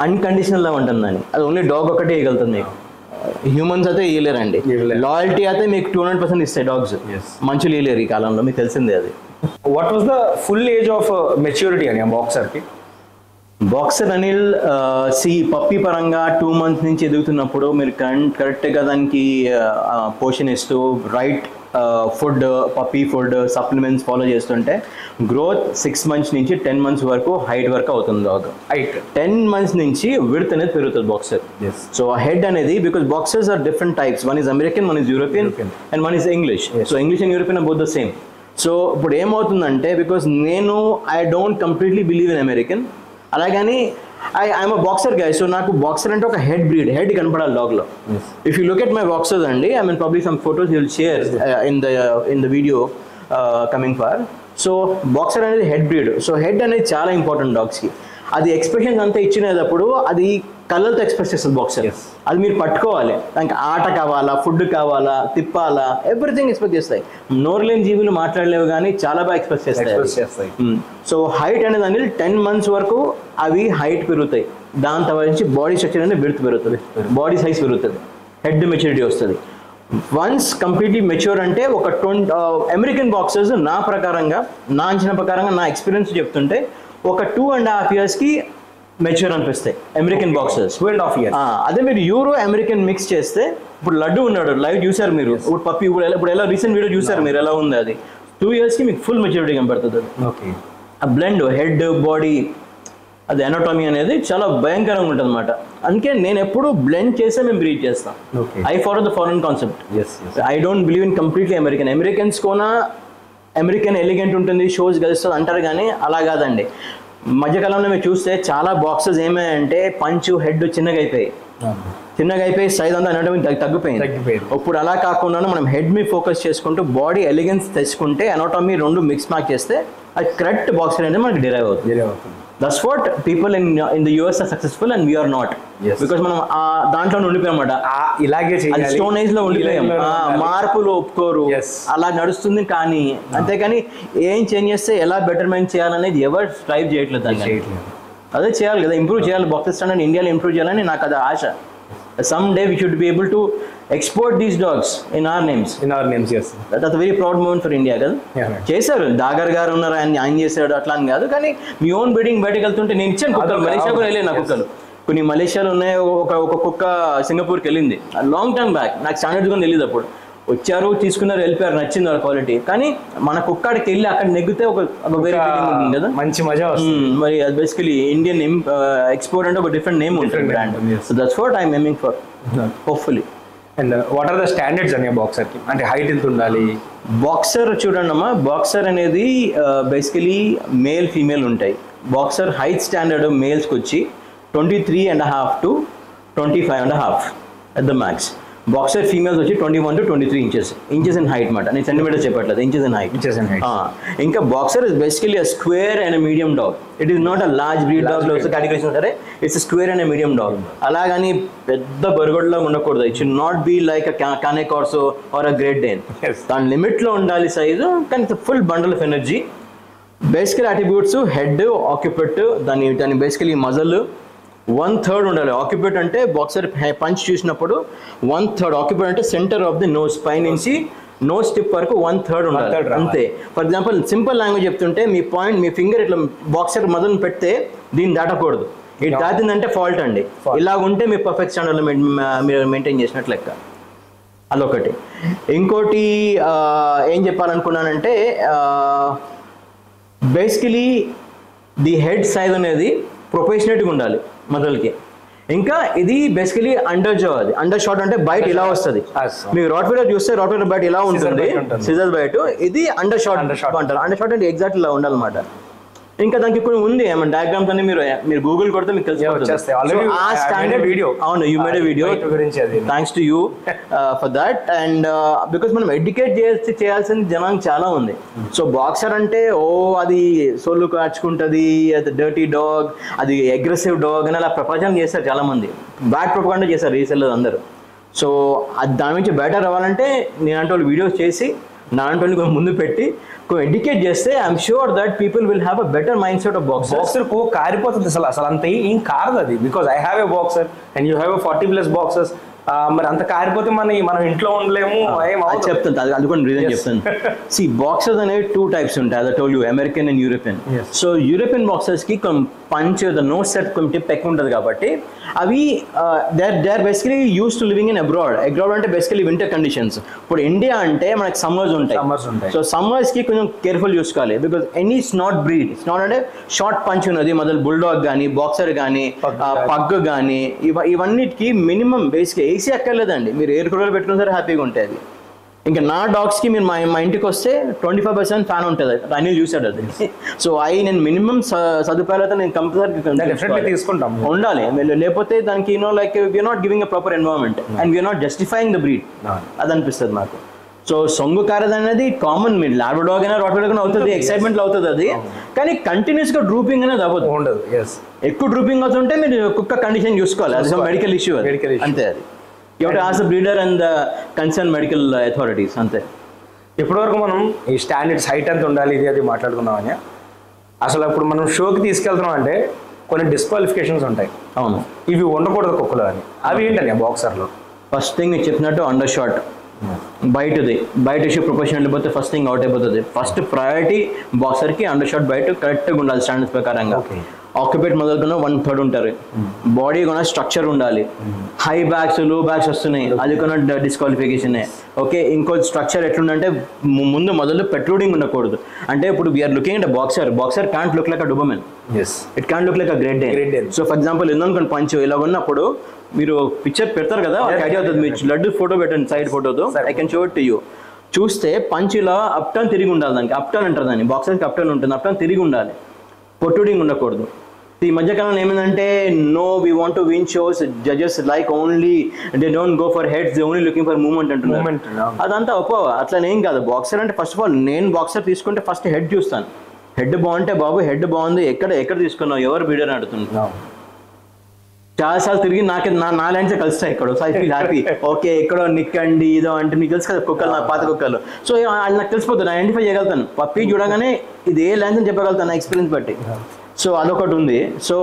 అన్కండిషనల్ లవ్ ఉంటుందని అది ఓన్లీ డాగ్ ఒకటే ఇవ్వగలుగుతుంది మీకు. హ్యూమన్స్ అయితే ఇవ్వలేరండి. లాయల్టీ అయితే మీకు 200% ఇస్తాయి డాగ్స్. మనుషులు ఇవ్వలేరు ఈ కాలంలో, మీకు తెలిసిందే అది. What was the full age of maturity అని బాక్సర్కి? బాక్సర్ అనిల్ పప్పీ పరంగా 2 months నుంచి ఎదుగుతున్నప్పుడు మీరు కరెక్ట్గా దానికి పోషన్ ఇస్తూ right food, puppy food, supplements follow చేస్తుంటే గ్రోత్ 6 months నుంచి 10 months వరకు హైట్ వరకు అవుతుంది డాగ్. హైట్ 10 months నుంచి విడ్త్ అనేది పెరుగుతుంది బాక్సర్. సో హెడ్ అనేది because boxers are different types, one is American, one is European and one is English. So English and European are both the same. So ఇప్పుడు ఏమవుతుందంటే because నేను I don't completely believe in American, అలాగని I'm a boxer guy. So నాకు boxer అంటే ఒక head breed, head కనపడాలి డాగ్లో. If you look at my boxers అండి, I mean probably some photos you will share in the video coming far. So boxer అనేది head breed. So head అనేది చాలా important డాగ్స్కి. అది ఎక్స్ప్రెషన్స్ అంతా ఇచ్చినప్పుడు అది కళ్ళతో ఎక్స్ప్రెస్ చేస్తుంది బాక్సర్. అది మీరు పట్టుకోవాలి, దానికి ఆట కావాలా, ఫుడ్ కావాలా, తిప్పాలా, ఎవ్రీథింగ్ ఎక్స్ప్రెస్ చేస్తాయి. నోరులేని జీవులు మాట్లాడలేవు కానీ చాలా బాగా ఎక్స్ప్రెస్ చేస్తాయి. సో హైట్ అనేది అనేది 10 months వరకు అవి హైట్ పెరుగుతాయి. దాని తర్వాత నుంచి బాడీ స్ట్రక్చర్ అనేది విడ్త్ పెరుగుతుంది, బాడీ సైజ్ పెరుగుతుంది, హెడ్ మెచ్యూరిటీ వస్తుంది. వన్స్ కంప్లీట్లీ మెచ్యూర్ అంటే ఒక అమెరికన్ బాక్సర్స్ నా ప్రకారంగా, నా అంచనా ప్రకారంగా, నా ఎక్స్పీరియన్స్ చెప్తుంటే ఒక 2.5 yearsకి మెచ్యూర్ అనిపిస్తాయి అమెరికన్ బాక్సర్స్. 2.5 years. అదే మీరు యూరో అమెరికన్ మిక్స్ చేస్తే, ఇప్పుడు లడ్డు ఉన్నాడు లైవ్ చూసారు మీరు, ఇప్పుడు పప్పి ఇప్పుడు ఎలా రీసెంట్ వీడియో చూసారు మీరు ఎలా ఉంది, అది 2 yearsకి మీకు ఫుల్ మెచ్యూరిటీ కనబడుతుంది. ఓకే, ఆ బ్లెండ్ హెడ్ బాడీ అది ఎనాటమీ అనేది చాలా భయంకరంగా ఉంటుంది అనమాట. అందుకే నేను ఎప్పుడు బ్లెండ్ చేసే మేము బ్రీడ్ చేస్తాం. I follow the foreign concept. I don't believe in completely American. Americans Kona American elegant ఉంటుంది, షోస్ కలుస్తుంది అంటారు కానీ అలా కాదండి. మధ్యకాలంలో మీరు చూస్తే చాలా బాక్సెస్ ఏమయ్యాయంటే పంచు హెడ్ చిన్నగా అయిపోయి సైజ్ అంతా ఎనాటమీ తగ్గిపోయింది. ఇప్పుడు అలా కాకుండా మనం హెడ్ మీద ఫోకస్ చేసుకుంటూ బాడీ ఎలిగెన్స్ తెచ్చుకుంటే ఎనాటమీ 2 మిక్స్ మ్యాచ్ చేస్తే అది కరెక్ట్ బాక్సర్ అనేది మనకి డిరైవ్ అవుతుంది. That's what people in the US are successful and we are not. Because మనం దాంట్లో ఉండిపోయామన్నమాట, ఇలాగే స్టోన్ ఏజ్ లో ఉండిపోయాం. మార్పులు ఒప్పుకోరు, అలా నడుస్తుంది. కానీ అంతేకాని ఏం చేంజ్ చేస్తే ఎలా బెటర్మెంట్ చేయాలనేది ఎవరు ట్రైవ్ చేయట్లేదు. అదే చేయాలి కదా, ఇంప్రూవ్ చేయాలి. బాక్సర్ స్టాండర్డ్ ఇండియాలో ఇంప్రూవ్ చేయాలని నాకు అది ఆశ. Some day we should be able to export these dogs in our names. Yes. That's a very proud moment for India కదా. చేశారు, దాగర్ గారు ఉన్నారు, ఆయన చేశాడు, అట్లా అని కాదు. కానీ మీ ఓన్ బ్రీడింగ్ బయటకు వెళ్తుంటే నేను ఇచ్చాను కుక్కలు, మలేషియా కూడా వెళ్ళాను. నా కుక్కలు కొన్ని మలేషియాలో ఉన్నాయి. ఒక కుక్క సింగపూర్కి వెళ్ళింది లాంగ్ టైమ్ బ్యాక్. నాకు స్టాండర్డ్స్ కూడా తెలియదు. అప్పుడు వచ్చారు, తీసుకున్నారు, వెళ్ళిపోయారు, నచ్చింది వాళ్ళ క్వాలిటీ. కానీ మన కుక్కడికి వెళ్ళి అక్కడ నెగ్గితే ఒక వేరే ఫీలింగ్ ఉంటుంది కదా, మంచి మజా వస్తుంది. మరి అది బేసికలీ ఇండియన్ ఎక్స్పోర్ట్ అంటే ఒక డిఫరెంట్ నేమ్ ఉంటుంది brand. So that's what I'm aiming for, hopefully. And what are the standards అని బాక్సర్కి? అంటే హైట్ ఎంత ఉండాలి? బాక్సర్ చూడండి అమ్మా, బాక్సర్ అనేది బేసికలీ మేల్ ఫీమేల్ ఉంటాయి. బాక్సర్ హైట్ స్టాండర్డ్ మేల్స్కి వచ్చి 23.5 to 25.5 at the max. Boxer females వచ్చి 21 to 23 inches in height మాట. నేను సెంటీమీటర్ చెప్పట్లేదు, ఇంచెస్ ఇన్ హైట్. ఇంకా boxer is basically a square and medium dog. It is not a large breed dog లో categories సరే, it's square and medium dog. అలాగని పెద్ద బర్గడ్లా ఉండకూడదు. It should not be like Cane Corso are a great డేన్. దాని limit లో ఉండాలి size, కానీ it's full bundle of energy. బేసికల్ అట్రిబ్యూట్స్ హెడ్, ఆక్యుపెట్, దాని బేసికలీ మజల్, 1/3 ఉండాలి. ఆక్యుపేట్ అంటే బాక్సర్ పంచ్ చూసినప్పుడు 1/3 ఆక్యుపేట్ అంటే సెంటర్ ఆఫ్ ది నోస్ పై నుంచి నోస్ టిప్ వరకు 1/3 ఉండాలి అంతే. ఫర్ ఎగ్జాంపుల్ సింపుల్ లాంగ్వేజ్ చెప్తుంటే మీ ఫింగర్ ఇట్లా బాక్సర్ మొదలు పెడితే దీన్ని దాటకూడదు. ఇది దాటిందంటే ఫాల్ట్ అండి. ఇలాగ ఉంటే మీరు పర్ఫెక్ట్ స్టాండర్డ్లో మీరు మెయింటైన్ చేసినట్లు లెక్క. అదొకటి. ఇంకోటి ఏం చెప్పాలనుకున్నానంటే బేసికలీ ది హెడ్ సైజ్ అనేది ప్రొఫెషనల్గా ఉండాలి మొదలకి. ఇంకా ఇది బేసికలీ అండర్ జా, అది అండర్ షాట్ అంటే బయట ఇలా వస్తుంది. మీకు రాట్వీలర్ చూస్తే రాట్వీలర్ బయట ఇలా ఉంటుంది, సిజర్ బయట. ఇది అండర్ షాట్ అంటారు. అండర్ షాట్ అంటే ఎగ్జాక్ట్ ఇలా ఉండాలన్నమాట. ఇంకా దానికి కొన్ని ఉంది ఏమన్నా డయాగ్రామ్స్ అని మీరు గూగుల్ కొడితే మీకు తెలిసిపోతుంది. అవును, you made a video, thanks to you for that. And because మనం ఎడ్యుకేట్ చేయాల్సిన జనానికి చాలా ఉంది. సో బాక్సర్ అంటే అది సోళ్ళు కార్చుకుంటుంది, అది డర్టీ డాగ్, అది అగ్రెసివ్ డాగ్ అని అలా ప్రపంచం చేస్తారు చాలా మంది. బ్యాడ్ ప్రొపగండా చేస్తారు రీసెల్లర్స్ అందరూ. సో అది దాని నుంచి బయట రావాలంటే నేను అంటే వాళ్ళు వీడియోస్ చేసి నా అంటే కొంచెం ముందు పెట్టి ఎడ్యుకేట్ చేస్తే I'm sure that people will have a better mindset of boxer. Boxer కారిపోతుంది అసలు అంత ఏం కారదు అది. Because I have a boxer and you have a 40+ boxers. మరి అంత కారిపోతే మనం ఇంట్లో ఉండలేము. చెప్తాను అది కూడా రీజన్ చెప్తాను. సి బాక్సర్స్ అనేవి 2 types ఉంటాయి. అది told you, American and European. So European boxers కి పంచ్ ద నోస్ సెట్ కొంచెం టిప్ ఎక్కువ ఉంటుంది కాబట్టి అవి they are basically use to living in abroad. అంటే బేసికలీ వింటర్ కండిషన్స్. ఇప్పుడు ఇండియా అంటే మనకి సమ్మర్స్ ఉంటాయి. సో సమ్మర్స్ కి కొంచెం కేర్ఫుల్ చూసుకోవాలి. Because any snot breed, snot అంటే షార్ట్ పంచ్ ఉన్నది, మొదలు బుల్డాగ్ కానీ, బాక్సర్ కానీ, పగ్ కానీ, ఇవన్నిటికి మినిమం బేసిక్ ఏసీ అక్కర్లేదండి. మీరు ఎయిర్ కూలర్ పెట్టుకున్న సరే హ్యాపీగా ఉంటుంది. ఇంకా నా డాగ్స్కి మీరు మా ఇంటికి వస్తే 25% ఫ్యాన్ ఉంటుంది. అన్ని చూసాడు అది. సో నేను మినిమం సదుపాయాలతో నేను కంపల్సరీ తీసుకుంటాం ఉండాలి. లేకపోతే దానికి like we are not giving a proper environment and we are not justifying the breed. అది అనిపిస్తుంది నాకు. సో సొంగు కారది అనేది కామన్. మీరు ల్యాబ్ డాగ్ అయినా రాట్ వైలర్ అవుతుంది, ఎక్సైట్మెంట్ అవుతుంది అది. కానీ కంటిన్యూస్ గా డ్రూపింగ్ అనేది అవ్వదు, ఉండదు. ఎక్కువ డ్రూపింగ్ అవుతుంటే మీరు కుక్క కండిషన్ చూసుకోవాలి. అది మెడికల్ ఇష్యూ అంతే. అది you have to ask the breeder and the concern medical authorities అంతే. ఇప్పటివరకు మనం ఈ స్టాండర్డ్స్ హైట్ ఎంత ఉండాలి ఇది అది మాట్లాడుకున్నామని. అసలు అప్పుడు మనం షోకి తీసుకెళ్తున్నాం అంటే కొన్ని డిస్క్వాలిఫికేషన్స్ ఉంటాయి. అవును, ఇవి ఉండకూడదు కుక్కలు అని. అవి ఏంటని బాక్సర్లో? ఫస్ట్ థింగ్ నేను చెప్పినట్టు అండర్ షాట్ బయట ఇష్యూ ప్రొఫెషనల్ వెళ్ళిపోతే ఫస్ట్ థింగ్ అవుట్ అయిపోతుంది. ఫస్ట్ ప్రయారిటీ బాక్సర్కి అండర్ షాట్ బయట కరెక్ట్గా ఉండాలి స్టాండర్డ్స్ ప్రకారంగా. ఆక్యుపేట్ మొదలుకున్న 1/3 ఉంటారు. బాడీ కొన్న స్ట్రక్చర్ ఉండాలి. హై బ్యాక్స్ లో బ్యాక్స్ వస్తున్నాయి, అది కొన్న డిస్క్వాలిఫికేషన్. ఓకే, ఇంకో స్ట్రక్చర్ ఎట్లుందంటే ముందు మొదలు పెట్రూడింగ్ ఉండకూడదు. అంటే ఇప్పుడు we're looking at boxer can't look like a Doberman, it can't look like a Great Dane. So for example ఎందుకు పంచ్ ఇలా ఉన్నప్పుడు మీరు పిక్చర్ పెడతారు కదా, ఐడియా అవుతుంది. మీరు లడ్డు ఫోటో పెట్టండి, సైడ్ ఫోటోతో, I can show it to you. చూస్తే పంచ్ ఇలా అప్ టర్న్ తిరిగి ఉండాలి. దానికి అప్ టర్న్ అంటారు దాన్ని. బాక్సర్కి అప్ టర్న్ ఉంటుంది, అప్ టర్న్ తిరిగి ఉండాలి, పొట్టుడింగ్ ఉండకూడదు. ఈ మధ్యకాలంలో ఏమైందంటే no we want to win shows, judges like only they don't go for heads, they only looking for movement అంటున్నారు. అదంతా అట్లనేం కాదు. బాక్సర్ అంటే ఫస్ట్ ఆఫ్ ఆల్ నేను బాక్సర్ తీసుకుంటే ఫస్ట్ హెడ్ చూస్తాను. హెడ్ బాగుంటే బాబు హెడ్ బాగుంది, ఎక్కడ తీసుకున్నావు, ఎవరు బీడర్ అడుగుతున్నావు. చాలాసార్లు తిరిగి నా లైన్స్ కలుస్తాయి ఇక్కడ. So I feel happy. Okay, ఎక్కడో నిక్కండి ఇదో అంటే నీకు తెలుసు కదా కుక్కలు, నా పాత కుక్కలు. సో అది నాకు తెలిసిపోతుంది, ఐడెంటిఫై చేయగలుగుతాను. పప్పి చూడగానే ఇది ఏ లైన్స్ అని చెప్పగలుగుతాను నా ఎక్స్పీరియన్స్ బట్టి. సో అదొకటి ఉంది. So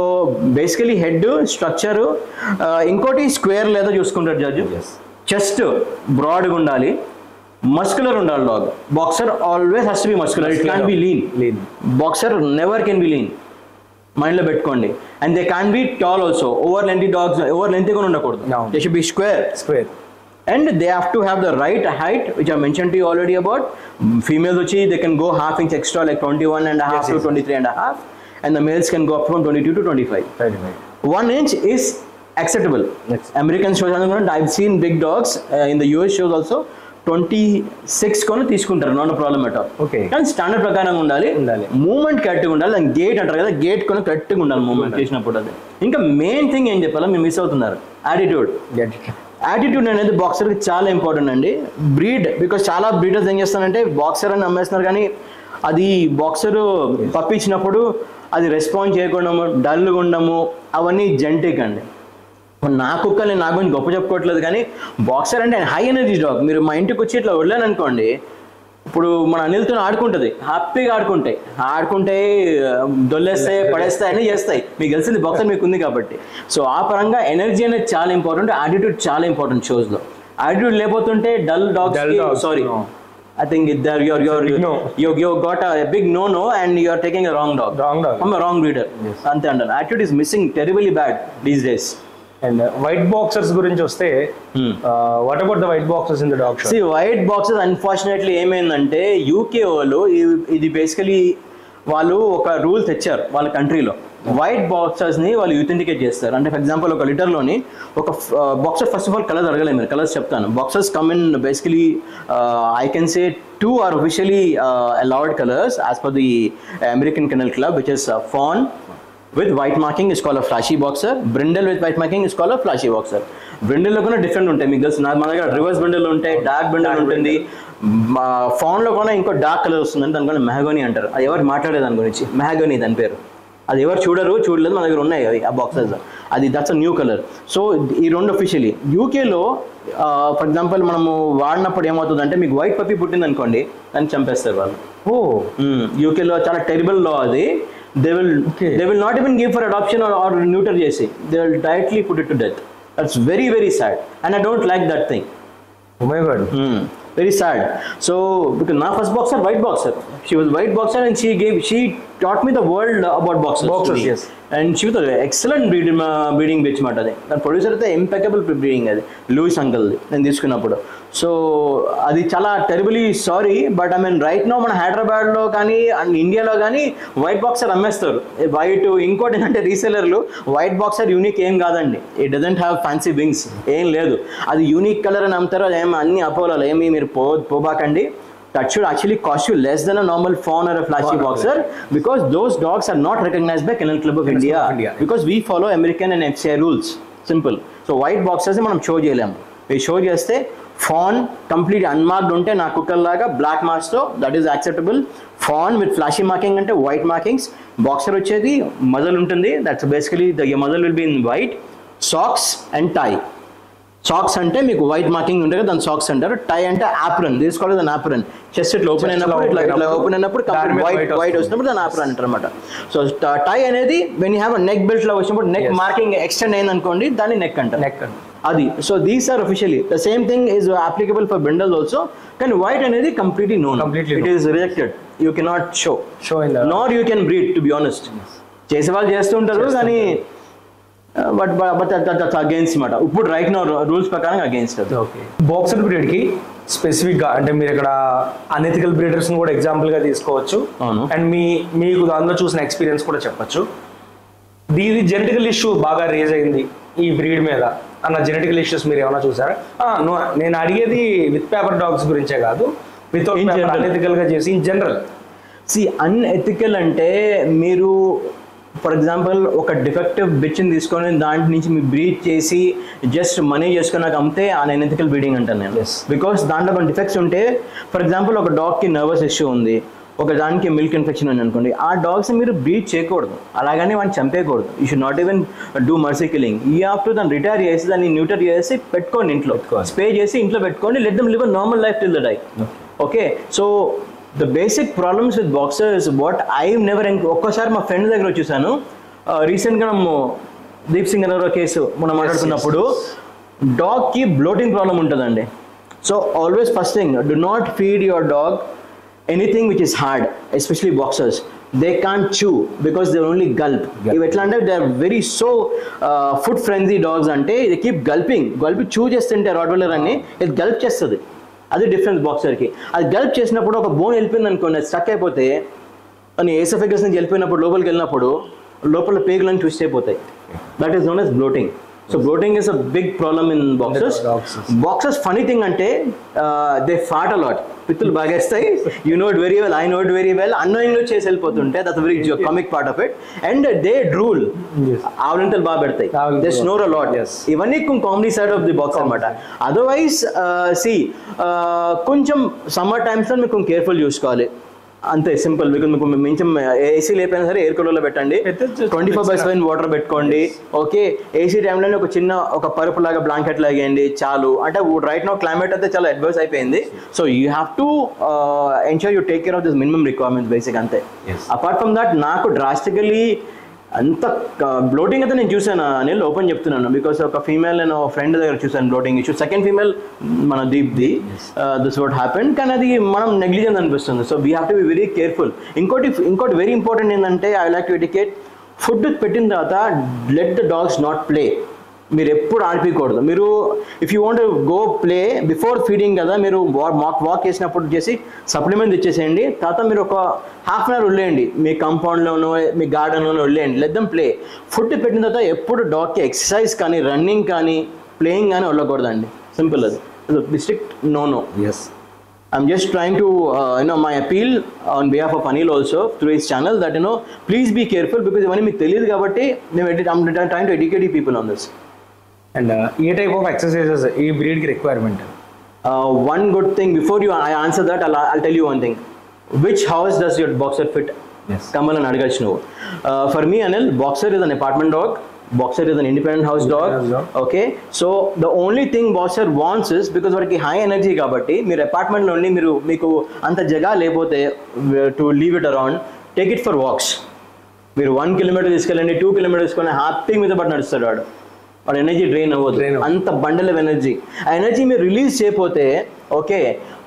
basically head structure. ఇంకోటి స్క్వేర్ లేదా చూసుకుంటారు జడ్జు. చెస్ట్ బ్రాడ్గా ఉండాలి, మస్కులర్ ఉండాలి dog. Boxer always has to be muscular, it can be lean. Boxer never can be lean, మైండ్లో పెట్టుకోండి. And they can be tall also. Over lengthy dogs over lengthy కూడా ఉండకూడదు. They should be square. And they have to have the right height, which I mentioned to you already about. Females వచ్చి they can go half inch extra, like 21.5 to 23.5, and the males can go up from 22 to 25. 1 inch is acceptable. American shows, I've seen big dogs in the US shows also 26 కొని తీసుకుంటారు, not problem at all. కానీ standard ప్రకారంగా ఉండాలి, movement కరెక్ట్గా ఉండాలి. దాని gate అంటారు కదా, గేట్ కొని కరెక్ట్గా ఉండాలి మూవ్మెంట్ చేసినప్పుడు. అది ఇంకా మెయిన్ థింగ్ ఏం చెప్పాలో మీరు మిస్ అవుతున్నారు, యాటిట్యూడ్ అనేది బాక్సర్కి చాలా ఇంపార్టెంట్ అండి. బ్రీడ్, బికాస్ చాలా బ్రీడర్స్ ఏం చేస్తారంటే బాక్సర్ అని అమ్మేస్తున్నారు, కానీ అది బాక్సర్ పప్పించినప్పుడు అది రెస్పాన్స్ చేయకుండా డల్గా ఉండము, అవన్నీ జెంటిక్ అండి. నా కుక్కలు నా గురించి గొప్ప చెప్పుకోవట్లేదు, కానీ బాక్సర్ అంటే హై ఎనర్జీ డాగ్. మీరు మా ఇంటికి వచ్చి ఇట్లా వదిలేను అనుకోండి, ఇప్పుడు మన అనిల్తో ఆడుకుంటుంది, హ్యాపీగా ఆడుకుంటే దొల్లేస్తాయి, పడేస్తాయి, అన్నీ చేస్తాయి. మీకు తెలిసింది బాక్సర్ మీకు ఉంది కాబట్టి. సో ఆ పరంగా ఎనర్జీ అనేది చాలా ఇంపార్టెంట్, యాటిట్యూడ్ చాలా ఇంపార్టెంట్ షోస్లో. యాటిట్యూడ్ లేకపోతుంటే dull dogs, sorry I think you got a big no and you are taking a wrong dog. I'm a wrong breeder. Ante andan attitude is missing terribly bad these days. And white boxers గురించి వస్తే what about the white boxers in the dog show? See, white boxers unfortunately ఏమైందంటే UK వాళ్ళు ఇది basically వాళ్ళు ఒక rule తెచ్చారు వాళ్ళ కంట్రీలో. వైట్ బాక్సర్స్ని వాళ్ళు యూథెంటికేట్ చేస్తారు. అంటే ఫర్ ఎగ్జాంపుల్ ఒక లీటర్లోని ఒక boxer, first of all colours అడగలేదు మీరు, కలర్స్ చెప్తాను. Boxers come in basically I can say 2 are officially allowed colors as per the American Kennel Club, which is fawn with white marking is called a flashy boxer, brindle with white marking is called a flashy boxer. బ్రిండిల్లో కూడా different ఉంటాయి మీకు తెలుసు. మన దగ్గర reverse brindle ఉంటాయి, dark brindle ఉంటుంది. ఫాన్లో కూడా ఇంకో డార్క్ కలర్ వస్తుందని దాని కూడా మెహగోనీ అంటారు. అది ఎవరు మాట్లాడే దాని గురించి, మెహగోనీ దాని పేరు. అది ఎవరు చూడలేదు, మన దగ్గర ఉన్నాయి అవి ఆ బాక్సెస్. అది that's a new colour. So ఈ రెండు అఫీషియలీ యూకేలో ఫర్ ఎగ్జాంపుల్ మనము వాడినప్పుడు ఏమవుతుందంటే మీకు వైట్ పప్పీ పుట్టింది అనుకోండి, దాన్ని చంపేస్తారు వాళ్ళు. యూకేలో చాలా టెరిబుల్ లా అది. They will not even give for adoption or neuter chesi. They will directly put it to death. That's very, very sad, and I don't like that thing. Oh my God. Very sad. So because my first boxer, white boxer, she was white boxer, and she taught me the world about boxers. Yes. And she was an excellent breeding bitch మాట అది. దాని producer అయితే impeccable breeding అది, Louis అంకల్ది నేను తీసుకున్నప్పుడు. So అది చాలా terribly sorry, but I mean right no మన హైదరాబాద్లో కానీ అండ్ ఇండియాలో కానీ వైట్ బాక్సర్ అమ్మేస్తారు. వైట్ ఇంకోటి ఏంటంటే రీసెలర్లు వైట్ బాక్సర్ యూనిక్ ఏం కాదండి, it doesn't have fancy wings, ఏం లేదు. అది యూనిక్ కలర్ అని అమ్ముతారు. అది ఏమి అన్ని అపోలాలు ఏమి మీరు పోబాకండి. That should actually cost you less than a normal fawn or a flashy boxer, because those dogs are not recognized by Kennel Club of India. Because we follow American and FCI rules. Simple. So white boxers మనం show చేయలేము. ఈ show చేస్తే fawn complete unmarked ఉంటే నా కుక్కర్ లాగా black మార్క్స్తో that is acceptable. fawn with flashy marking అంటే వైట్ మార్కింగ్స్. బాక్సర్ వచ్చేది మజల్ ఉంటుంది, that's basically the muzzle will be in white. Socks and tie. Socks అంటే మీకు వైట్ మార్కింగ్ ఉంటుంది కదా, దాని సాక్స్ అంటారు. టై అంటే ఆప్రన్, తీసుకోవాలి దాని ఆప్రన్. చెస్ట్ ఇట్లా ఓపెన్ అయినప్పుడు ఇట్లా ఓపెన్ అయినప్పుడు వైట్ వచ్చినప్పుడు దాని ఆప్రన్ అంటారు అనమాట. సో టై అనేది when you have neck belt లా వచ్చినప్పుడు నెక్ మార్కింగ్ ఎక్స్టెండ్ అయింది అనుకోండి, దాన్ని నెక్ అంటారు. అది. So these are officially the same thing is applicable for brindle also. కానీ వైట్ అనేది completely known, it is rejected. You cannot show nor you can breed, to be honest. చేసే వాళ్ళు చేస్తూ ఉంటారు కానీ బట్ దట్స్ అగేన్స్ట్ మాట. ఇప్పుడు right no rules ప్రకారం అగేన్స్ట్ అది. ఓకే. బాక్సర్ బ్రీడ్కి స్పెసిఫిక్గా అంటే మీరు ఇక్కడ అనెథికల్ బ్రీడర్స్ని కూడా ఎగ్జాంపుల్గా తీసుకోవచ్చు. అండ్ మీకు దానిలో చూసిన ఎక్స్పీరియన్స్ కూడా చెప్పచ్చు. దీని జెనెటికల్ ఇష్యూ బాగా రేజ్ అయింది ఈ బ్రీడ్ మీద అన్న జెనెటికల్ ఇష్యూస్ మీరు ఏమైనా చూసారా? నేను అడిగేది విత్ పేపర్ డాగ్స్ గురించే కాదు, వితౌట్ పేపర్ అనెథికల్గా చేసి ఇన్ జనరల్. అన్ఎథికల్ అంటే మీరు ఫర్ ఎగ్జాంపుల్ ఒక డిఫెక్టివ్ బిచ్ని తీసుకొని దాంట్ నుంచి మీరు బ్రీడ్ చేసి జస్ట్ మనీ చేసుకుని నాకు అమ్మితే అన్ఎథికల్ బ్రీడింగ్ అంటాను నేను. బికాస్ దాంట్లో కొన్ని డిఫెక్ట్స్ ఉంటే, ఫర్ ఎగ్జాంపుల్ ఒక డాగ్కి నర్వస్ ఇష్యూ ఉంది, ఒక దానికి మిల్క్ ఇన్ఫెక్షన్ ఉంది అనుకోండి, ఆ డాగ్స్ మీరు బ్రీడ్ చేయకూడదు, అలాగని వాడిని చంపేయకూడదు. You should not even do mercy killing. ఈ ఆఫ్ టు దాన్ని రిటైర్ చేసి దాన్ని న్యూటర్ చేసి పెట్టుకోండి ఇంట్లో, స్ప్రే చేసి ఇంట్లో పెట్టుకోండి. Let them live a normal life till the die. Okay. So the basic problems with boxers what I've never ఒక్కసారి మా ఫ్రెండ్ దగ్గర వచ్చేసాను. రీసెంట్గా దీప్ సింగ్ అనే కేసు మనం మాట్లాడుతున్నప్పుడు డాగ్కి బ్లోటింగ్ ప్రాబ్లం ఉంటుందండి. So always first thing, do not feed your dog anything which is hard, especially boxers. They can't chew because they only gulp. ఇవి ఎట్లా అంటే they are very so food friendly dogs. అంటే ఇది keep గల్పి చూ చేస్తుంటే రాట్వెలర్ అని ఇది Gulf చేస్తుంది. అది డిఫరెన్స్ బాక్సర్కి. అది గల్ప్ చేసినప్పుడు ఒక బోన్ వెళ్ళిపోయింది అనుకోండి, అది స్టక్ అయిపోతే అని ఏసోఫెగస్ నుంచి వెళ్ళిపోయినప్పుడు లోపలికి వెళ్ళినప్పుడు లోపల పేగులను ట్విస్ట్ అయిపోతాయి. That is known as bloating. So bloating is a big problem in boxers. Boxers funny thing అంటే దే ఫాట్ అలాట్, పిత్తులు బాగేస్తాయి. You know it very well, I know it very well. అన్నోయింగ్లో చేసి వెళ్ళిపోతుంటే that's very comic part of it. And they drool, ఆవులింతలు బాగా పెడతాయి, they snore a lot. ఇవన్నీ comedy side of the box అనమాట. అదర్వైజ్ కొంచెం సమ్మర్ టైమ్స్లో మీరు కొంచెం కేర్ఫుల్ చూసుకోవాలి. అంతే సింపుల్. మీకు మించం ఏసీ లేకపోయినా సరే ఎయిర్ కూలర్లో పెట్టండి, 24/7 వాటర్ పెట్టుకోండి. ఓకే, ఏసీ టైంలోనే ఒక పరుపు లాగా బ్లాంకెట్ లాగేయండి చాలు. అంటే రైట్ నో క్లైమేట్ అయితే చాలా అడ్వర్స్ అయిపోయింది. So you have to ensure you take care of this minimum requirements basic అంతే. అపార్ట్ ఫ్రమ్ దట్ నాకు డ్రాస్టికలీ అంత బ్లోటింగ్ అయితే నేను చూసాను అనిల్, ఓపెన్ చెప్తున్నాను. బికాస్ ఒక ఫీమేల్ నేను ఫ్రెండ్ దగ్గర చూసాను బ్లోటింగ్ ఇష్యూ. సెకండ్ ఫీమేల్ మన దీప్ది, దిస్ వాట్ హ్యాపెండ్. కానీ అది మనం నెగ్లిజెన్స్ అనిపిస్తుంది. So we have to be very careful. ఇంకోటి వెరీ ఇంపార్టెంట్ ఏంటంటే I like to educate, food పెట్టిన తర్వాత let the dogs not play. మీరు ఎప్పుడు ఆడిపోకూడదు. మీరు if you want go play before feeding కదా, మీరు వాక్ చేసినప్పుడు చేసి సప్లిమెంట్ ఇచ్చేసేయండి. తర్వాత మీరు ఒక హాఫ్ అన్ అవర్ వదిలేయండి, మీ కాంపౌండ్లోనో మీ గార్డెన్లోనో వదిలేయండి, లెట్ దెమ్ ప్లే. ఫుడ్ పెట్టిన తర్వాత ఎప్పుడు డాగ్కి ఎక్సర్సైజ్ కానీ రన్నింగ్ కానీ ప్లేయింగ్ కానీ వెళ్ళకూడదండి. సింపుల్ అది. Strict no. Yes, I'm just trying to, my appeal on behalf of Anil also through his channel that, please be careful because ఇవన్నీ మీకు తెలియదు కాబట్టి I'm trying to educate people on this. And A type of exercises ఈ బ్రీడ్కి requirement? One good thing before I answer that, I'll tell you one thing. Which house does your boxer fit? Yes. Kamal and Adgach know. For me, Anil, boxer is an apartment dog. Boxer is an independent house dog. Okay, so the only thing boxer wants is, because వాడికి high energy కాబట్టి మీరు అపార్ట్మెంట్లో ఉండి మీకు అంత జగా లేకపోతే to leave it around, take it for walks. మీరు 1 కిలోమీటర్ తీసుకెళ్ళండి, 2 కిలోమీటర్ తీసుకొని హ్యాపీ మీద పడి నడుస్తాడు వాడు ఎనర్జీ డ్రైన్ అవ్వదు. అంత బండల్ ఆఫ్ ఎనర్జీ. ఆ ఎనర్జీ మీరు రిలీజ్ చేయకపోతే ఓకే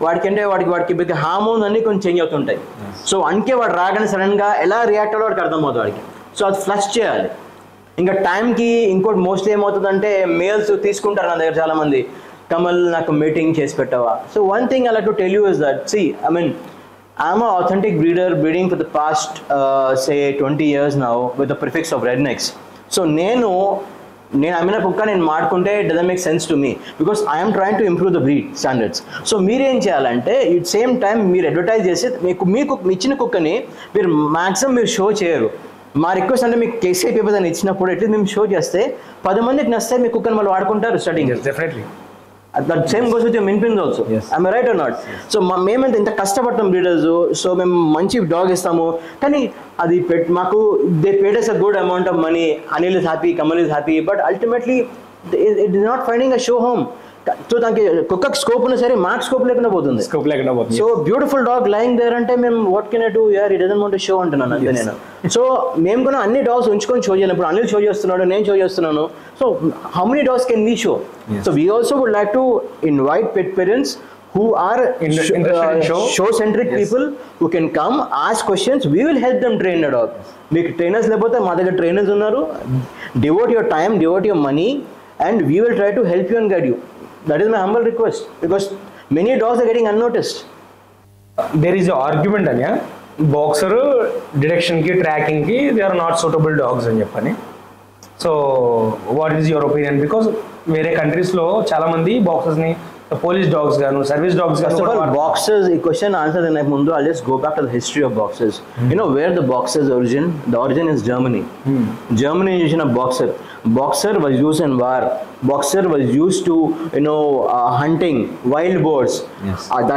వాడికి హార్మోన్స్ అన్ని కొంచెం చేంజ్ అవుతుంటాయి. సో అందుకే వాడు రాగానే సడన్గా ఎలా రియాక్ట్ అవ్వడం వాడికి అర్థమవుతుంది వాడికి. సో అది ఫ్లష్ చేయాలి. ఇంకా టైంకి ఇంకోటి మోస్ట్లీ ఏమవుతుందంటే మేల్స్ తీసుకుంటారు నా దగ్గర చాలామంది, కమల్ నాకు మీటింగ్ చేసి పెట్టావా. So one thing I like to tell you is that, I'm an authentic breeder breeding for the past say 20 years now with the prefix of rednecks. So నేను అమ్మిన కుక్క నేను మాడుకుంటే it doesn't make sense to me because I am trying to improve the breed standards. So మీరేం చేయాలంటే it same time మీరు advertise చేసి మీకు ఇచ్చిన కుక్కని మీరు మ్యాక్సిమం మీరు షో చేయరు. మా రిక్వెస్ట్ అంటే మీకు కేసీఐ పేపర్స్ అని ఇచ్చినప్పుడు ఎట్లీస్ట్ మేము షో చేస్తే 10 మందికి నచ్చితే మీ కుక్కని వాళ్ళు వాడుకుంటారు starting. Definitely that same goes with your min pins also. I am right or not? So మేమంతా ఇంత కష్టపడతాం బ్రీడర్స్. సో మేము మంచి డాగ్ ఇస్తాము కానీ అది మాకు they paid us a good amount of money. Anil is happy, Kamal is happy, but ultimately it is not finding a show home. So దానికి కుక్కకి స్కోప్ ఉన్నా సరే మాకు స్కోప్ లేకుండా పోతుంది. So beautiful dog lying there అంటే మేము what can I do యార్, it doesn't want to show అంటున్నాను అంతే నేను. సో మేము కూడా అన్ని డాగ్స్ ఉంచుకొని షో చేయాలి. ఇప్పుడు అనిల్ షో చేస్తున్నాడు, నేను షో చేస్తున్నాను. So how many dogs can we show? So we also would like to invite pet parents who are show-centric people who can come, ask questions. We will help them train a dog. మీకు trainers లేకపోతే మా దగ్గర trainers ఉన్నారు. Devote your time, devote your money, and we will try to help you and guide you. That is my humble request because many dogs are getting unnoticed. There is an argument anya boxer detection ki tracking ki they are not suitable dogs అని చెప్పని. So what is your opinion? Because వేరే countries లో చాలా మంది boxers ని police dogs గాను service dogs గాను boxers. ఈ క్వశ్చన్ ఆన్సర్ అయిన ముందు I'll just go back to the history of boxers. Where the boxers origin? The origin is Germany. Germany using a boxer was used in war. Boxer was used to hunting wild boars.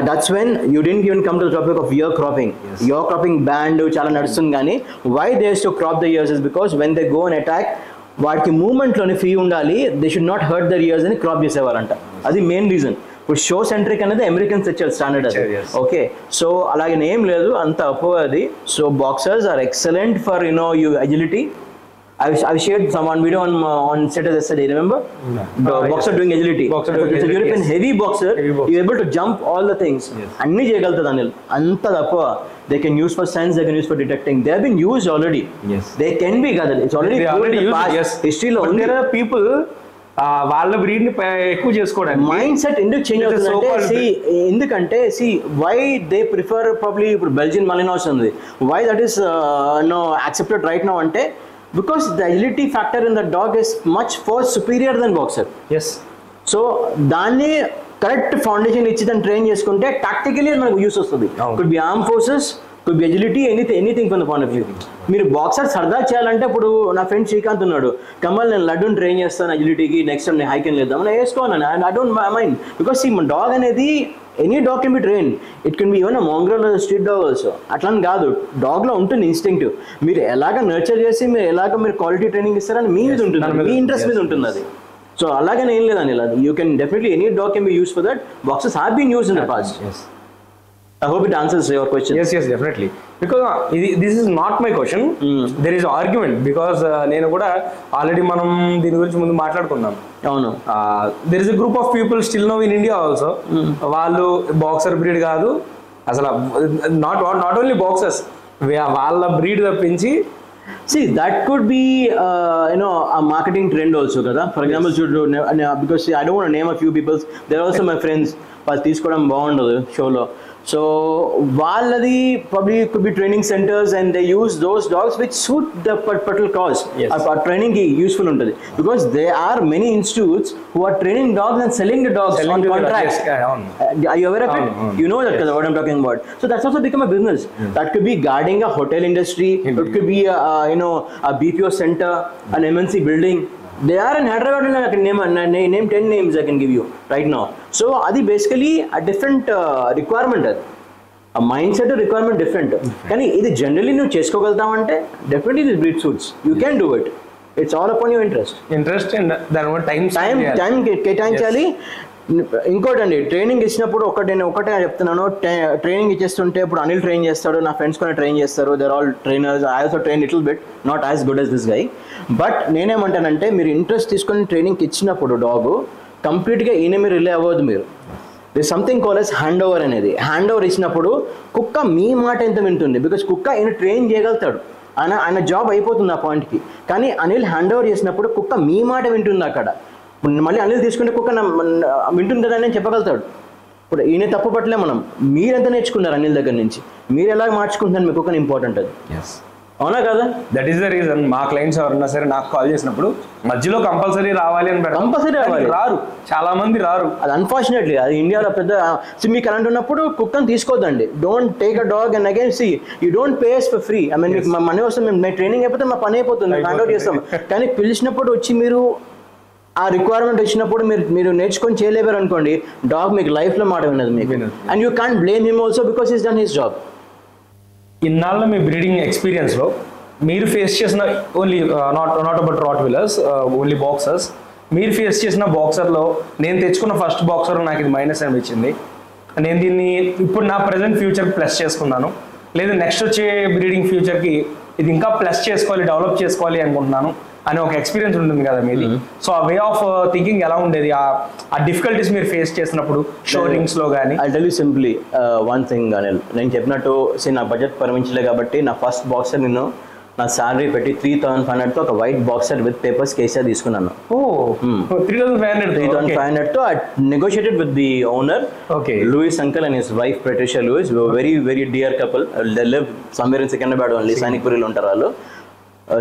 That's when you didn't even come to the topic of ear cropping. Ear cropping banned చాలా నడుస్తుంది. కానీ why they used to crop the ears is because when they go and attack వాడికి మూమెంట్లోనే free ఉండాలి, they should not hurt their ears అని crop చేసేవారంట. అది main reason. ఇప్పుడు షో సెంట్రిక్ అనేది అమెరికన్స్ తెచ్చారు స్టాండర్డ్ అది. ఓకే, సో అలాగే ఏం లేదు, అంత అపోది. So boxers are excellent for you agility. I've shared one video on status yesterday. Remember? The boxer doing agility. It's a European heavy boxer. You're able to jump all the things. Anni cheyagaltadu Anil. Anta appa. They can use for sense. They can use for detecting. They have been used already. Yes. They can be gathered. It's already used. Yes. History lo. But there are people. వాళ్ళ breed ని ఎక్కువ చేసుకోవడానికి mind set ఎందుకు change అవుతుందంటే ఎందుకంటే why they prefer probably ఇప్పుడు Belgian malinois ఉంది. Why that is accepted right now అంటే because the agility factor in the dog is much far superior than boxer. Yes. So దాన్ని కరెక్ట్ ఫౌండేషన్ ఇచ్చి దాన్ని train చేసుకుంటే tactically మనకు use వస్తుంది. Could be armed forces, could be agility, anything from the point of view. మీరు boxer సరదా చేయాలంటే ఇప్పుడు నా ఫ్రెండ్ శ్రీకాంత్ ఉన్నాడు, కమల్ నేను లడ్డూని ట్రైన్ చేస్తాను అజిలిటీకి, నెక్స్ట్ టైం నేను హైకింగ్ చేద్దాం నేను వేసుకోను, ఐ డోంట్ మైండ్ బికాస్ ఈ డాగ్ అనేది any dog can be train, it can be even a mongrel street dog also. అట్లా కాదు, డాగ్లో ఉంటుంది ఇన్స్టింక్టివ్, మీరు ఎలాగ నర్చర్ చేసి మీరు క్వాలిటీ ట్రైనింగ్ ఇస్తారని మీ మీద ఉంటుంది, మీ ఇంట్రెస్ట్ మీద ఉంటుంది అది. సో అలాగనే ఏం లేదని ఇలా you can definitely any dog can be use for that. Boxers have been used in the past. I hope it answers your question. Yes, definitely. Because this is not my question. There is argument because నేను కూడా already మనం దీని గురించి ముందు మాట్లాడుకున్నాం. అవును. There is a group of people still now in India also. వాళ్ళు boxer breed కాదు అసలు, not only boxers, వాళ్ళ బ్రీడ్ తప్పించి. See, that could be a marketing trend also kada. For example, because I don't want to name a few people, they're also my friends, వాళ్ళు తీసుకోవడం బాగుండదు షోలో. So వాళ్ళది probably could be training centers and they use those dogs which suit the particular cause. ఆ training కి useful ఉంటుంది because there are many institutes who are training dogs and selling the dogs on contracts. Are you aware of it? You know that what I'm talking about. So that's also become a business. That could be guarding a hotel industry, it could be a BPO center, an MNC building. They are in Hyderabad, and I can name 10 names I can give you right now. So adi basically a different requirement, a mindset requirement different. Kani idi generally nu cheskogaltamante definitely this breed suits. You can do it. It's all upon your interest and దాని time కేటాయించాలి. ఇంకోటి అండి, training ఇచ్చినప్పుడు ఒకటే చెప్తున్నాను, training ఇచ్చేస్తుంటే ఇప్పుడు Anil train చేస్తాడు, నా ఫ్రెండ్స్ కూడా ట్రైన్ చేస్తారు, they're all trainers. I also train little bit, not as good as this guy. But నేనేమంటానంటే మీరు ఇంట్రెస్ట్ తీసుకొని ట్రైనింగ్కి ఇచ్చినప్పుడు డాగ్ కంప్లీట్గా ఈయన మీరు రిలే అవ్వద్దు. మీరు this something call as hand over అనేది. హ్యాండ్ ఓవర్ ఇచ్చినప్పుడు కుక్క మీ మాట ఎంత వింటుంది, బికాస్ కుక్క ఈయన ట్రైన్ చేయగలుగుతాడు, ఆయన జాబ్ అయిపోతుంది ఆ పాయింట్కి. కానీ అనిల్ హ్యాండ్ ఓవర్ చేసినప్పుడు కుక్క మీ మాట వింటుంది అక్కడ. మళ్ళీ అనిల్ తీసుకుంటే కుక్క వింటుంది కదా అని చెప్పగలుగుతాడు. ఇప్పుడు ఈయన తప్పు పట్టలే మనం. మీరెంత నేర్చుకున్నారు అనిల్ దగ్గర నుంచి, మీరు ఎలా మార్చుకుంటున్నారు మీ కుక్కని, ఇంపార్టెంట్ అది. అవునా కదా? దట్ ఈస్ ద రీజన్ మా క్లయింట్స్ ఎవరన్నా సరే నాకు కాల్ చేసినప్పుడు మధ్యలో కంపల్సరీ రావాలి అని కంపల్సరీ రావాలి. రారు, చాలా మంది రారు. అది అన్ఫార్చునేట్లీ అది ఇండియాలో పెద్ద. మీకు అలాంటి ఉన్నప్పుడు కుక్కని తీసుకోవద్దండి. Don't take a dog and again see you don't pay us for free. I mean మీకు మనీ వస్తుంది, మేము ట్రైనింగ్ అయిపోతే మా పని అయిపోతుంది, హ్యాండ్ ఓవర్ చేస్తాం. కానీ పిలిచినప్పుడు వచ్చి మీరు ఆ రిక్వైర్మెంట్ వచ్చినప్పుడు మీరు నేర్చుకొని చేయలేవారు అనుకోండి, డాగ్ మీకు లైఫ్లో మాట వినదు మీకు. And you can't blame him also because is done his job. ఇన్నాళ్ళ మీ బ్రీడింగ్ ఎక్స్పీరియన్స్లో మీరు ఫేస్ చేసిన only not about rottweilers, only boxers, మీరు ఫేస్ చేసిన బాక్సర్లో నేను తెచ్చుకున్న ఫస్ట్ బాక్సర్ నాకు ఇది మైనస్ అనిపించింది, నేను దీన్ని ఇప్పుడు నా ప్రజెంట్ ఫ్యూచర్ ప్లస్ చేసుకున్నాను, లేదా నెక్స్ట్ వచ్చే బ్రీడింగ్ ఫ్యూచర్కి ఇది ఇంకా ప్లస్ చేసుకోవాలి, డెవలప్ చేసుకోవాలి అనుకుంటున్నాను అనే ఒక ఎక్స్పీరియన్స్ ఉంటుంది కదా మీది. సో ఆ వే ఆఫ్ థింకింగ్ ఎలా ఉండేది, ఆ డిఫికల్టీస్ మీరు ఫేస్ చేసినప్పుడు షోరింగ్స్లో కానీ? I tell you simply one thing Anil, నేను చెప్పినట్టు నా బడ్జెట్ పరిమించలే కాబట్టి నా ఫస్ట్ బాక్సర్ నేను నా శాలరీ పెట్టి 3,500తో ఒక white boxer with papers KCR తీసుకున్నాను. 3,500తో I negotiated with the owner, Louis uncle and his wife Patricia Louis, very very dear couple. They live somewhere in Secunderabad only, Sanikpuriలో ఉంటారు వాళ్ళు.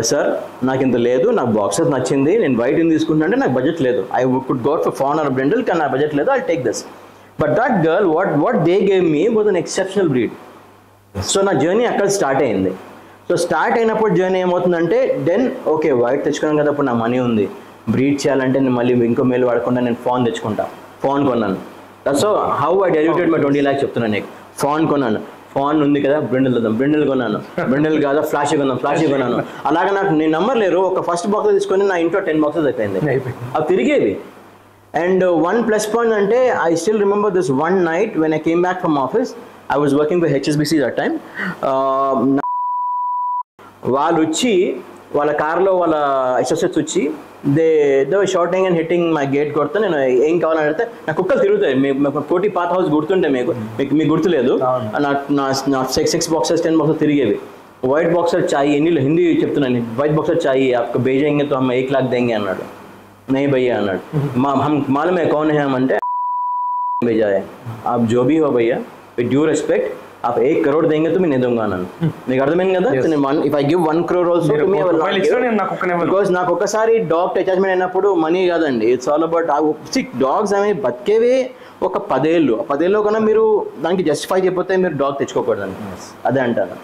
సార్ నాకు ఇంత లేదు, నాకు బాక్సెస్ నచ్చింది, నేను వైట్ తీసుకుంటున్నా అంటే నాకు బడ్జెట్ లేదు, I could go for fawn or brindle, కానీ నా బడ్జెట్ లేదు, I take this. But that girl what they gave me was an exceptional breed. So నా జర్నీ అక్కడ స్టార్ట్ అయింది. సో స్టార్ట్ అయినప్పుడు జర్నీ ఏమవుతుందంటే దెన్ ఓకే వైట్ తెచ్చుకున్నాను కదా, ఇప్పుడు నా మనీ ఉంది, బ్రీడ్ చేయాలంటే నేను మళ్ళీ ఇంకో మేలు వాడకుండా నేను ఫాన్ తెచ్చుకుంటా. ఫాన్ కొన్నాను. That's how I diluted my 20 lakhs చెప్తున్నాను నీకు. ఫాన్ కొన్నాను, ఫాన్ ఉంది కదా బ్రిండల్ తెద్దాం, బ్రిండల్ కొన్నాను, బ్రిండల్ కాదా ఫ్లాషీ కొన్నాను. అలాగే నాకు నేను నమ్మర్లేరు, ఒక ఫస్ట్ బాక్స్ తీసుకొని నా ఇంట్లో 10 boxes అయిపోయింది, అవి తిరిగేవి. అండ్ వన్ ప్లస్ పాయింట్ అంటే I still remember this one night when I came back from office, I was working with HSBC that time. వాళ్ళు వచ్చి వాళ్ళ కార్లో వాళ్ళ అసోసియేట్స్ వచ్చి they shorting and hitting my gate కొడితే నేను ఏం కావాలని అడిగితే నా కుక్కలు తిరుగుతాయి. మీకు కోటి పాత హౌస్ గుర్తుంటే మీకు గుర్తులేదు, నా 6 boxes 10 boxes తిరిగేవి. వైట్ బాక్సర్ చాయి, హిందీ చెప్తున్నాను, వైట్ బాక్సర్ చాయి आपको भेजेंगे तो हम 1 लाख देंगे అన్నాడు. नहीं भैया అన్నాడు. हम मालूम है कौन है हम అంటే भेजा है, आप जो भी हो भैया विद ड्यू रिस्पेक्ट आप 1 crore देंगे तो मैं नहीं दूंगा అన్నాను. మీకు అర్థమైంది కదా? If I give 1 crore also to me because నాకు ఒకసారి డాగ్ అటాచ్మెంట్ అయినప్పుడు మనీ కాదండి, ఇట్స్ ఆల్ అబౌట్ డాగ్స్ అనేవి బతికేవి ఒక 10 ఏళ్ళు కన్నా మీరు దానికి జస్టిఫై చేయకపోతే మీరు డాగ్ తెచ్చుకోకూడదండి. అదే అంటాను.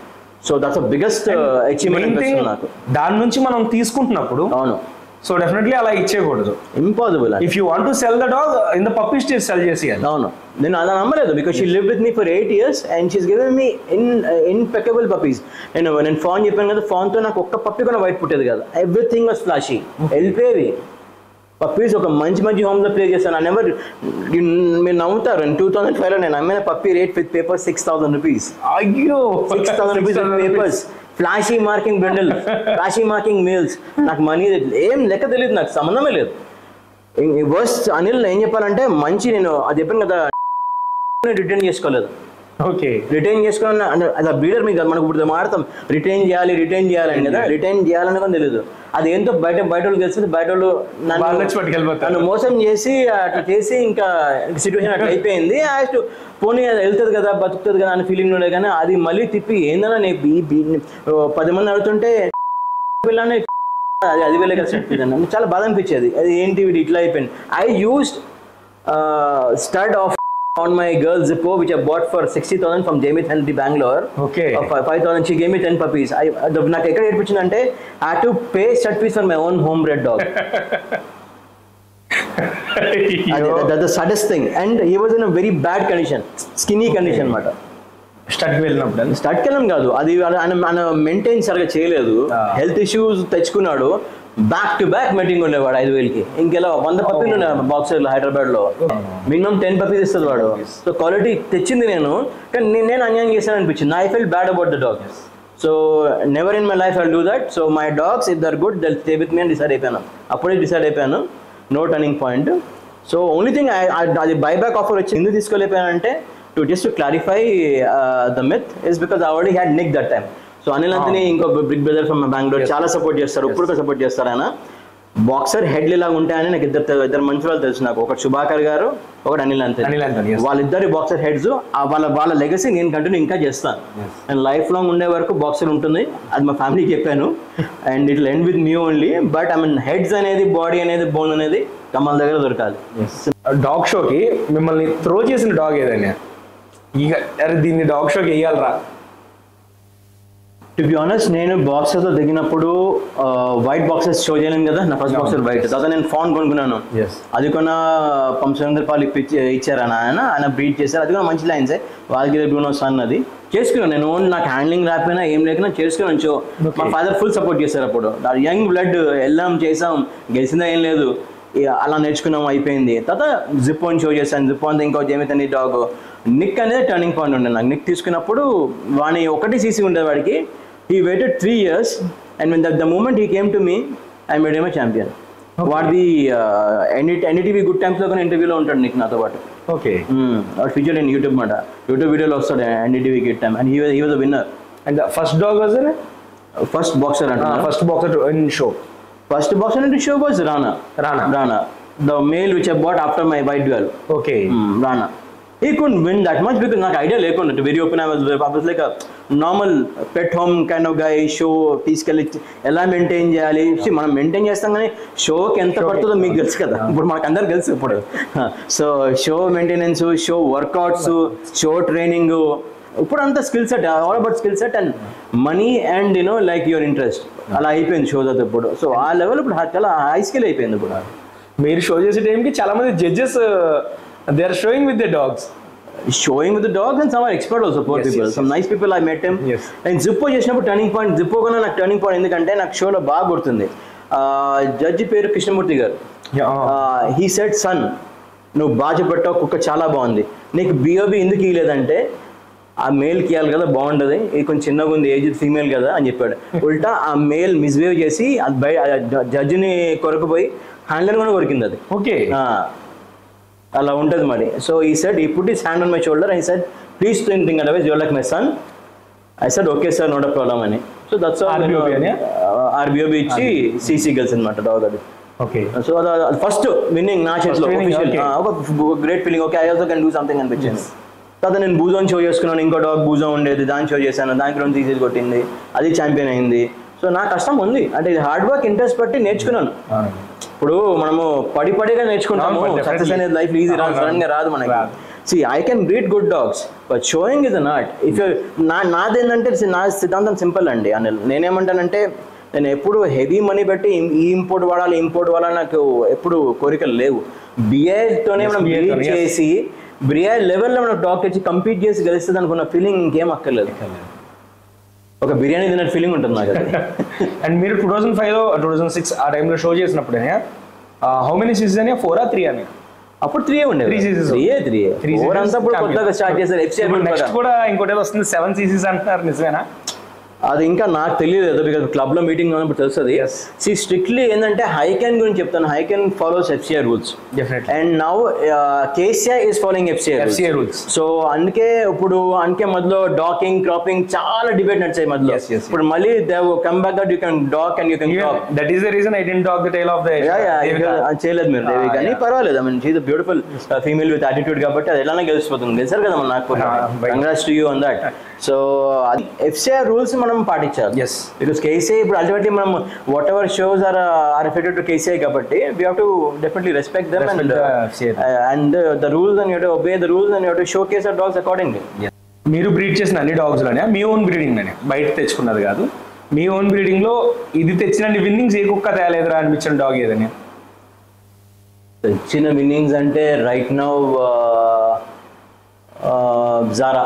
సో దట్స్ బిగ్గెస్ట్ అచీవ్మెంట్ నాకు. దాని నుంచి మనం తీసుకుంటున్నప్పుడు అవును, సో డెఫినెట్లీ అలా ఇచ్చేయకూడదు. Impossible. If you want to sell the dog in the puppy stage sell చేసి. అవును, నేను అలా నమ్మలేదు. Because she live with me for 8 years and she's given me impeccable puppies. నేను ఫాన్ చెప్పాను కదా, ఫాన్తో నాకు ఒక్క పప్పీ కూడా వైట్ పుట్టేది కదా. ఎవ్రీథింగ్ వాస్ ఫ్లాషీ, వెళ్ళిపోయేవి పప్పీస్. ఒక మంచి హోమ్లో ప్లే చేశాను. నెవర్, మీరు నమ్ముతారు, 2005లో నేను అమ్మిన puppy rate with paper 6,000 rupees. అయ్యో, 6,000 rupees with papers, flashy marking bundle, flashy marking meals. నాకు మనీ ఏం లెక్క తెలియదు, నాకు సంబంధమే లేదు. వర్స్ట్ అనిల్ ఏం చెప్పాలంటే, మంచి నేను అది చెప్పాను కదా, రిటర్న్ చేసుకోలేదు. ఓకే, రిటైన్ చేసుకోవాలని అది బ్రీడర్ మీకు మనకు ఇప్పుడు మాడతాం రిటైన్ చేయాలని కదా, రిటైన్ చేయాలని కూడా తెలియదు. అది ఏంటో బయట వాళ్ళు తెలిసింది, బయట వాళ్ళు నన్ను మోసం చేసి అట్లా చేసి ఇంకా సిచ్యువేషన్ అట్లా అయిపోయింది. యాక్ట్ పోనీ అది వెళ్తుంది కదా, బతుకుతుంది కదా అని ఫీలింగ్ ఉండే. కానీ అది మళ్ళీ తిప్పి ఏందన్నా నేను 10 మంది అడుగుతుంటే పిల్లనే అది వెళ్ళే కదా, చాలా బాధ అనిపించేది. అది ఏంటి వీడు ఇట్లా అయిపోయింది. I used stud of on my girl Zippo, which I bought for 60,000 from Jamie Henry Bangalore. Okay. 5,000. She gave me 10 puppies. నాకు ఎక్కడ ఏర్పించిందంటే I had to pay stud fees for my own homebred dog. That's the saddest thing. And he was in a very bad condition, skinny condition అన్నమాట. స్టడ్కి వెళ్ళినప్పుడు స్టడ్కి వెళ్ళం కాదు, అది ఆయన maintain సరిగా చేయలేదు. హెల్త్ ఇష్యూస్ తెచ్చుకున్నాడు. బ్యాక్ టు బ్యాక్ మీటింగ్ ఉండేవాడు 5,000కి. ఇంకెలా 100 పప్పీలు ఉన్నాయి బాక్సర్లో హైదరాబాద్లో. మినిమం 10 పప్పీస్ ఇస్తుంది వాడు. సో క్వాలిటీ తెచ్చింది నేను, కానీ నేను అన్యాయం చేశాను అనిపించింది. I fell bad about the dog. So never in my life I'll do that. So my dogs if they're good they'll stay with me అని డిసైడ్ అయిపోయాను. అప్పుడే డిసైడ్ అయిపోయాను, no turning point. So only thing అది buyback offer వచ్చి ఎందుకు తీసుకోలేకపోయానంటే, to clarify the myth is because I already had Nick that time. So Anil Anthony, ఇంకో big brother from Bengaluru, చాలా సపోర్ట్ చేస్తారు, ఇప్పుడు కూడా సపోర్ట్ చేస్తారు. ఆయన బాక్సర్ హెడ్ లాగా ఉంటాయని నాకు ఇద్దరు మంచి వాళ్ళు తెలుసు. నాకు ఒకటి శుభాకర్ గారు, ఒకటి అనిల్ అంతనీ. వాళ్ళిద్దరు బాక్సర్ హెడ్స్. వాళ్ళ లెగసీ నేను కంటిన్యూ ఇంకా చేస్తాను. అండ్ లైఫ్ లాంగ్ ఉండే వరకు బాక్సర్ ఉంటుంది. అది మా ఫ్యామిలీకి చెప్పాను. And it will end with me only. But I mean heads అనేది, బాడీ అనేది, బోన్ అనేది కమల్ దగ్గర దొరకాలి. డాగ్ షోకి మిమ్మల్ని త్రో చేసిన డాగ్ ఏదైనా, ఇక అరే దీన్ని డాగ్ షోకి వేయాలరా? టు బి ఆనెస్ట్, నేను బాక్సర్తో దిగినప్పుడు వైట్ బాక్సెస్ షో చేయలేను కదా. నా ఫస్ట్ బాక్సర్ వైట్. తర్వాత నేను ఫాన్ కొనుక్కున్నాను. అది కొన్న పంచంద్రపాలు ఇచ్చారు ఆయన బ్రీడ్ చేశారు. అది కూడా మంచి లైన్సే. వాళ్ళకి బ్రూనో సన్ అది చేసుకున్నాను నేను. ఓన్ నాకు హ్యాండ్లింగ్ రాకపోయినా ఏం లేకపోయినా చేసుకున్నాను షో. మా ఫాదర్ ఫుల్ సపోర్ట్ చేశారు అప్పుడు. యంగ్ బ్లడ్ వెళ్ళాం, చేసాం, గెలిచిందా ఏం లేదు, అలా నేర్చుకున్నాం, అయిపోయింది. తర్వాత జిప్పోని షో చేశాను. జిప్పో అంతా ఇంకో జేమితని డాగ్. నిక్ అనేది టర్నింగ్ పాయింట్ ఉండే నాకు. నిక్ తీసుకున్నప్పుడు వాడిని 1 cc ఉండేది వాడికి. He waited 3 years, and when the moment he came to me, I made him a champion. వాడిది NDTV గుడ్ టైమ్స్ లో ఇంటర్వ్యూలో ఉంటాడు నీకు నాతో పాటు. ఓకే, వాడు ఫీచర్ ఇన్ యూట్యూబ్ మాట. యూట్యూబ్ వీడియోలో వస్తాడు NDTV good time. And he was a winner. And the first dog was it? First boxer అంటే first boxer in show. First boxer in the show was Rana. The male which I bought after my white duel. Okay. Rana. He couldn't win that much because నాకు idea లేకుండా. To very open, I was like a normal pet home kind of guy. Show తీసుకెళ్ళి ఎలా maintain చేయాలి, మనం maintain చేస్తాం కానీ షోకి ఎంత పడుతుందో మీకు తెలుసు కదా. ఇప్పుడు మనకు అందరికి తెలుసు ఇప్పుడు. So show maintenance, show workouts, show training, ఇప్పుడు అంతా skill set, all about skill set and money and like your interest. అలా అయిపోయింది షో తర్వాత ఇప్పుడు. సో ఆ లెవెల్ ఇప్పుడు చాలా హై స్కిల్ అయిపోయింది ఇప్పుడు. మీరు షో చేసే టైంకి చాలా మంది judges they are showing with the dogs and some are expert also, poor people. Some nice people I met him. And Zippo చేసినప్పుడు టర్నింగ్ పాయింట్. Zippo కన్నా నాకు టర్నింగ్ పాయింట్ ఎందుకంటే నాకు షోలో బాగా గుర్తుంది. జడ్జి పేరు కృష్ణమూర్తి గారు. హీ సెడ్, సన్ నువ్వు బాగా చెప్పావు, కుక్క చాలా బాగుంది, నీకు BOB ఎందుకు ఇవ్వలేదంటే ఆ మేల్కి ఇవ్వాలి కదా, బాగుంటుంది, ఇది కొంచెం చిన్నగా ఉంది, ఏజ్ ఫీమేల్ కదా అని చెప్పాడు. ఉల్టా ఆ మేల్ మిస్బిహేవ్ చేసి జడ్జిని కొరకపోయి హ్యాండ్లర్ కూడా కొరికింది అది. ఓకే, అలా ఉంటుంది మరి. So he said, he put his hand on my shoulder, I said please don't think otherwise, you are like my son. I said okay sir, not a problem అని. So that's RBOB ఇచ్చి CC girls అనమాట dog అది. Okay, so అది first winning నా చేతిలో, ఒక great feeling. Okay, I also can do something అనిపించింది. తర్వాత నేను బూజోని షో చేసుకున్నాను. ఇంకో డాగ్ బూజో ఉండేది, దాన్ని షో చేశాను, దానికి 2 తీసేసి కొట్టింది, అది ఛాంపియన్ అయింది. సో నా కష్టం ఉంది అంటే ఇది హార్డ్ వర్క్, ఇంట్రెస్ట్ బట్టి నేర్చుకున్నాను. ఇప్పుడు మనము పడిగా నేర్చుకుంటాము. సక్సెస్ అనేది లైఫ్ ఈజీ సడన్ గా రాదు మనకి. See, I can breed good dogs, but showing is an art. If you నాదేంటంటే నా సిద్ధాంతం సింపుల్ అండి అనిల్. నేనేమంటానంటే నేను ఎప్పుడు హెవీ మనీ పెట్టి ఇంపోర్ట్ వాడాలి నాకు ఎప్పుడు కోరికలు లేవు. బిఐతోనే మనం బ్రీడ్ చేసి బిఐ లెవెల్లో మనం డాగ్ తెచ్చి కంపీట్ చేసి గెలుస్తుంది అనుకున్న ఫీలింగ్ ఇంకేం అక్కర్లేదు. ఒక బిర్యానీ తినే ఫీలింగ్ ఉంటుంది నాకు. అండ్ మీరు 2005లో 2006 ఆ టైంలో షో చేసినప్పుడు హౌ మెనీ సీజన్స్ అని 4 or 3 అని? అప్పుడు 3 ఉండేది. 3 అంతా కొత్తగా స్టార్ట్ చేశారు. నెక్స్ట్ కూడా ఇంకోటి వస్తుంది 7 సీజన్స్ అంటున్నారు, నిజమేనా? అది ఇంకా నాకు తెలియదు, బికాజ్ క్లబ్ లో మీటింగ్ ఉన్నప్పుడు తెలుస్తుంది. సి స్ట్రిక్ట్లీ ఏంటంటే హైకెన్ గురించి చెప్తాను. హైకెన్ follows FCI rules and now KCI is following FCI rules. So అందుకే మధ్యలో డాకింగ్ క్రాపింగ్ చాలా డిబేట్ నడిచాయి మధ్యలో. ఇప్పుడు మళ్ళీ they come back that you can dock and you can crop. That is the reason I didn't dock the tail of the చేయలేదు మీరు దేవి, కానీ పర్వాలేదు. I mean she is a beautiful female with attitude కాబట్టి అది ఎలానే గెలిచిపోతుంది. గెలిచారు కదా మన నాకు. Congrats to you on that. So అది FCI రూల్స్ మనం పాటించాలి. బికాస్ KCI ఇప్పుడు అల్టిమేట్లీ మనం whatever shows are affected to KCI కాబట్టి we have to definitely respect them and the rules and you have to obey the rules and you have to showcase our dogs accordingly. మీరు breed చేసిన అన్ని dogs లోనే మీ own breeding లోనే, బయట తెచ్చుకున్నది కాదు, మీ own breeding లో ఇది తెచ్చిన విన్నింగ్స్ ఏ కుక్క తేలేదురా అనిపించిన డాగ్ ఏదని? తెచ్చిన విన్నింగ్స్ అంటే రైట్ నౌ జారా